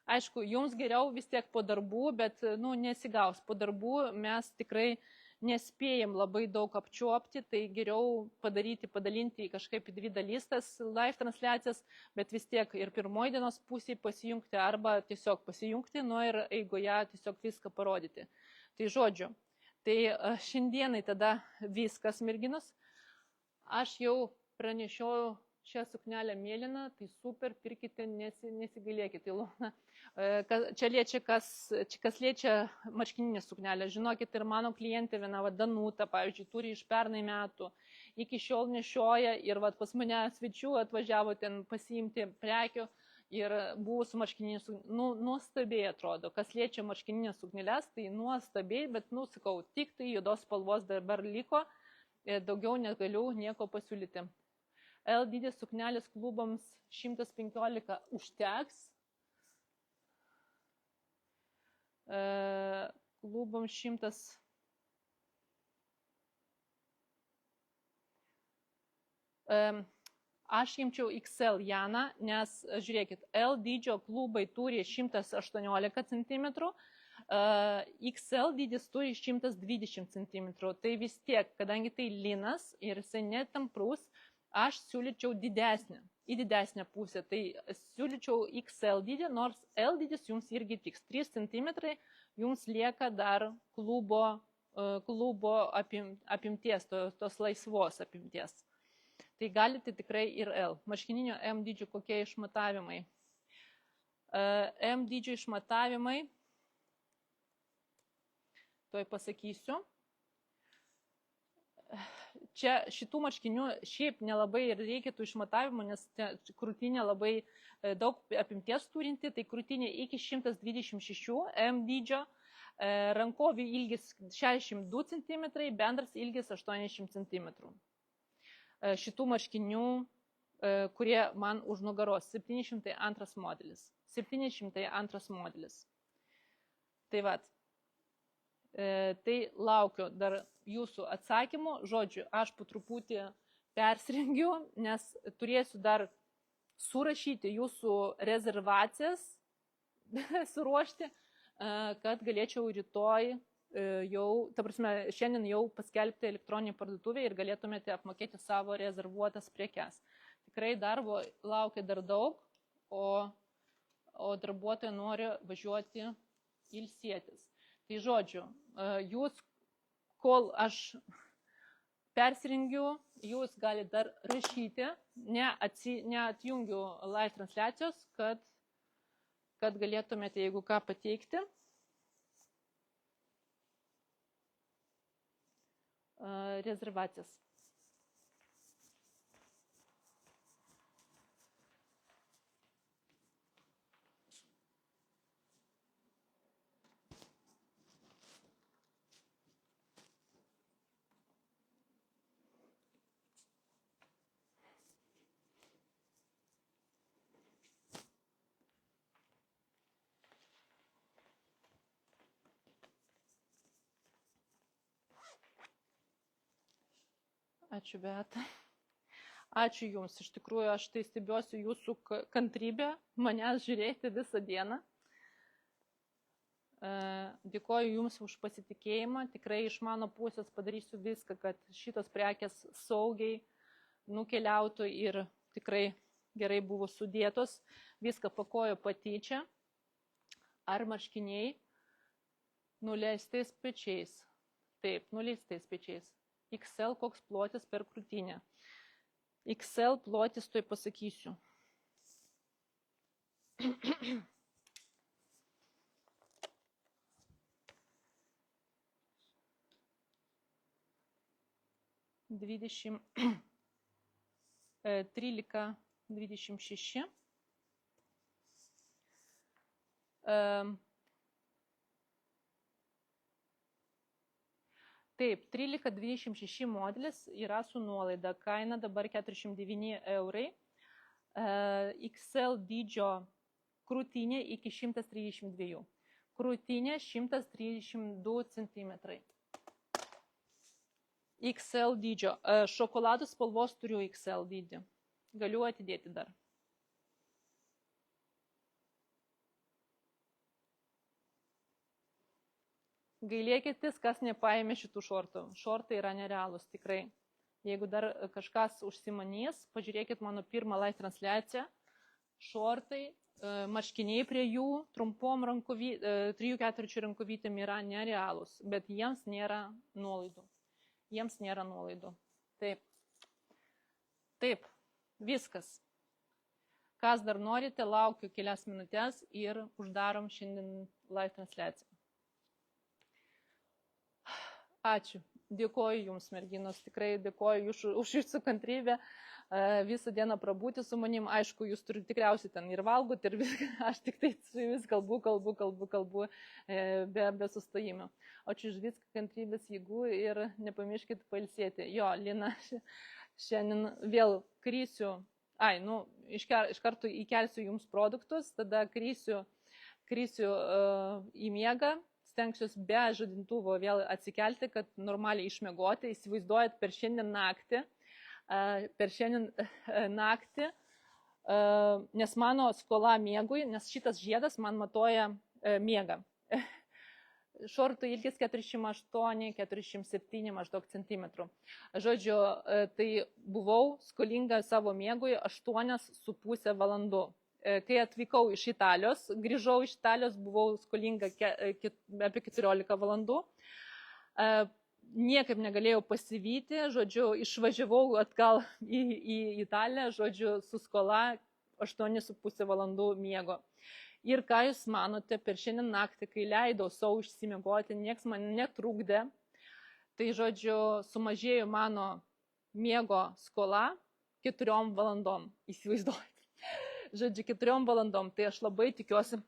aišku, jums geriau vis tiek po darbų, bet nesigaus. Po darbų mes tikrai nespėjam labai daug apčiuopti, tai geriau padalinti kažkaip į 2 dalys tas live transliacijas, bet vis tiek ir pirmoji dienos pusėje pasijungti arba tiesiog pasijungti, ir eigoje tiesiog viską parodyti. Tai žodžiu, tai šiandienai tada viskas, merginos. Aš jau pranešiau šią suknelę mėlyną, tai super, pirkite, nesigailėkite. Čia liečia, kas liečia marškininę suknelę. Žinokit, ir mano klientė viena, Danuta, pavyzdžiui, turi iš pernai metų, iki šiol nešioja ir pas mane svečių atvažiavo ten pasiimti prekių. Ir buvo su marškininė suknelė, nuostabiai atrodo, kas liečia marškininės suknelės, tai nuostabiai, bet, sakau, tik tai juodos spalvos dabar liko, daugiau negaliu nieko pasiūlyti. L dydis suknelės klubams 115 užteks, klubams 100. Aš imčiau XL Janą, nes, žiūrėkit, L dydžio klubai turi 118 cm, XL dydis turi 120 cm. Tai vis tiek, kadangi tai linas ir jisai netamprus, aš siūlyčiau į didesnę pusę. Tai siūlyčiau XL dydį, nors L dydis jums irgi tiks. 3 cm jums lieka dar klubo apimties, tos laisvos apimties. Tai galite tikrai ir L. Marškininio M dydžio kokie išmatavimai. M dydžio išmatavimai, tuoj pasakysiu. Čia šitų marškinių šiaip nelabai ir reikia tų išmatavimų, nes krūtinė labai daug apimties turinti, tai krūtinė iki 126 M dydžio, rankovių ilgis 62 cm, bendras ilgis 80 cm. Šitų marškinių, kurie man už nugaros, 702 modelis. 702 modelis. Tai vat, tai laukiu dar jūsų atsakymų. Žodžiu, aš po truputį persirengiu, nes turėsiu dar surašyti jūsų rezervacijas, suruošti, kad galėčiau rytoj jau, ta prasme, šiandien jau paskelbti elektroninį parduotuvę ir galėtumėte apmokėti savo rezervuotas prekes. Tikrai darbo laukia dar daug, o darbuotojai nori važiuoti ilsėtis. Tai žodžiu, jūs, kol aš persirengiu, jūs galite dar rašyti, neatjungiu live transliacijos, kad galėtumėte, jeigu ką, pateikti. Rezervacijas. Ačiū, Beata. Ačiū Jums. Iš tikrųjų, aš tai stebiuosiu Jūsų kantrybę, manęs žiūrėti visą dieną. Dėkoju Jums už pasitikėjimą. Tikrai iš mano pusės padarysiu viską, kad šitos prekės saugiai nukeliautų ir tikrai gerai buvo sudėtos. Viską pakojo patyčia. Ar marškiniai nuleistais pečiais? Taip, nuleistais pečiais. XL koks plotis per krūtinę? XL plotis, tuoj pasakysiu. Dvidešimt 13-26. Taip, 13-26 modelis yra su nuolaida. Kaina dabar 49 eurai. XL dydžio krūtinė iki 132. Krūtinė 132 cm. XL dydžio. Šokoladų spalvos turiu XL dydį. Galiu atidėti dar. Gailėkitės, kas nepaėmė šitų šortų. Šortai yra nerealūs, tikrai. Jeigu dar kažkas užsimanys, pažiūrėkit mano pirmą live transliaciją. Šortai, marškiniai prie jų, trumpom 3-4 rankovytėm yra nerealūs, bet jiems nėra nuolaidų. Jiems nėra nuolaidų. Taip. Taip, viskas. Kas dar norite, laukiu kelias minutės ir uždarom šiandien live transliaciją. Ačiū. Dėkoju Jums, merginos. Tikrai dėkoju už Jūsų kantrybę. Visą dieną prabūti su manim. Aišku, Jūs turite tikriausiai ten ir valgot, ir viską. Aš tik tai su Jumis kalbu be sustojimo. Ačiū už viską, kantrybės, jėgų ir nepamirškit pailsėti. Jo, Lina, šiandien vėl krysiu. Iš karto įkelsiu Jums produktus, tada krysiu į miegą. Stengsiuosi be žadintuvo vėl atsikelti, kad normaliai išmiegoti. Įsivaizduojat per šiandien naktį, nes mano skola miegui, nes šitas žiedas man matuoja miegą. Šortų ilgis 48-47 maždaug centimetrų. Žodžiu, tai buvau skolinga savo miegui 8,5 valandų. Kai atvykau iš Italijos, grįžau iš Italijos, buvau skolinga apie 14 valandų. Niekaip negalėjau pasivyti, žodžiu, išvažiavau atgal į Italiją, žodžiu, su skola 8,5 valandų miego. Ir ką Jūs manote, per šiandien naktį, kai leidau savo išsimiegoti, nieks man netrukdė, tai, žodžiu, sumažėjo mano miego skola 4 valandom, įsivaizduojate. Žodžiu, 4 valandom, tai aš labai tikiuosi,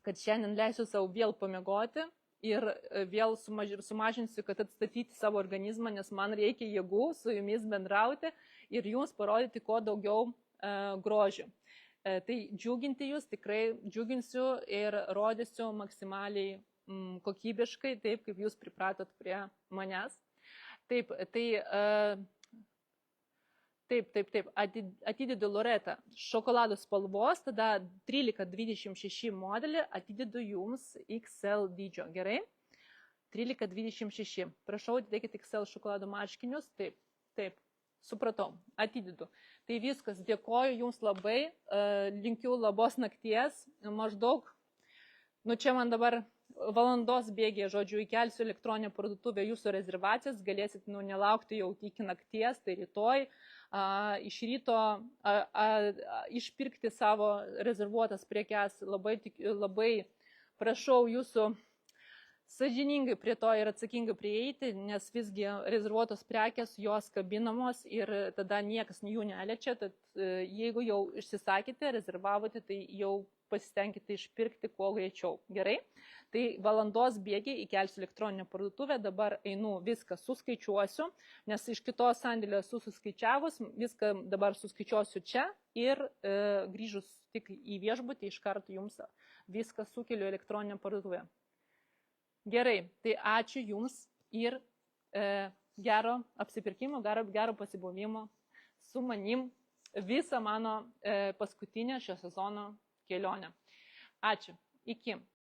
kad šiandien leisiu savo vėl pamiegoti ir vėl sumažinsiu, kad atstatyti savo organizmą, nes man reikia jėgų su Jumis bendrauti ir Jums parodyti kuo daugiau grožių. Tai džiuginti Jūs, tikrai džiuginsiu ir rodysiu maksimaliai kokybiškai, taip kaip Jūs pripratot prie manęs. Taip, atidedu Loreta šokoladų spalvos, tada 13-26 modelį atidedu Jums XL dydžio, gerai? 13-26. Prašau, atidėkit XL šokoladų marškinius. Taip, supratau, atidedu. Tai viskas, dėkoju Jums labai, linkiu labos nakties, maždaug, čia man dabar valandos bėgė, žodžiu, įkelsiu elektroninę parduotuvę Jūsų rezervacijas, galėsit nelaukti jau iki nakties, tai rytoj. Iš ryto išpirkti savo rezervuotas prekes. Labai prašau Jūsų sąžiningai prie to ir atsakingai prieiti, nes visgi rezervuotos prekes, jos kabinamos ir tada niekas jų neliečia. Tad jeigu jau išsisakėte, rezervavote, tai jau pasistengkite išpirkti kuo greičiau. Gerai? Tai valandos bėgiai įkelsiu elektroninę parduotuvę, dabar einu viską suskaičiuosiu, nes iš kitos sandėlio esu suskaičiavus, viską dabar suskaičiuosiu čia ir grįžus tik į viešbutį iš karto Jums viską sukeliu elektroninę parduotuvę. Gerai, tai ačiū Jums ir gero apsipirkimo, gero pasibuvimo su manim visą mano paskutinę šio sezono kelionę. Ačiū. Iki.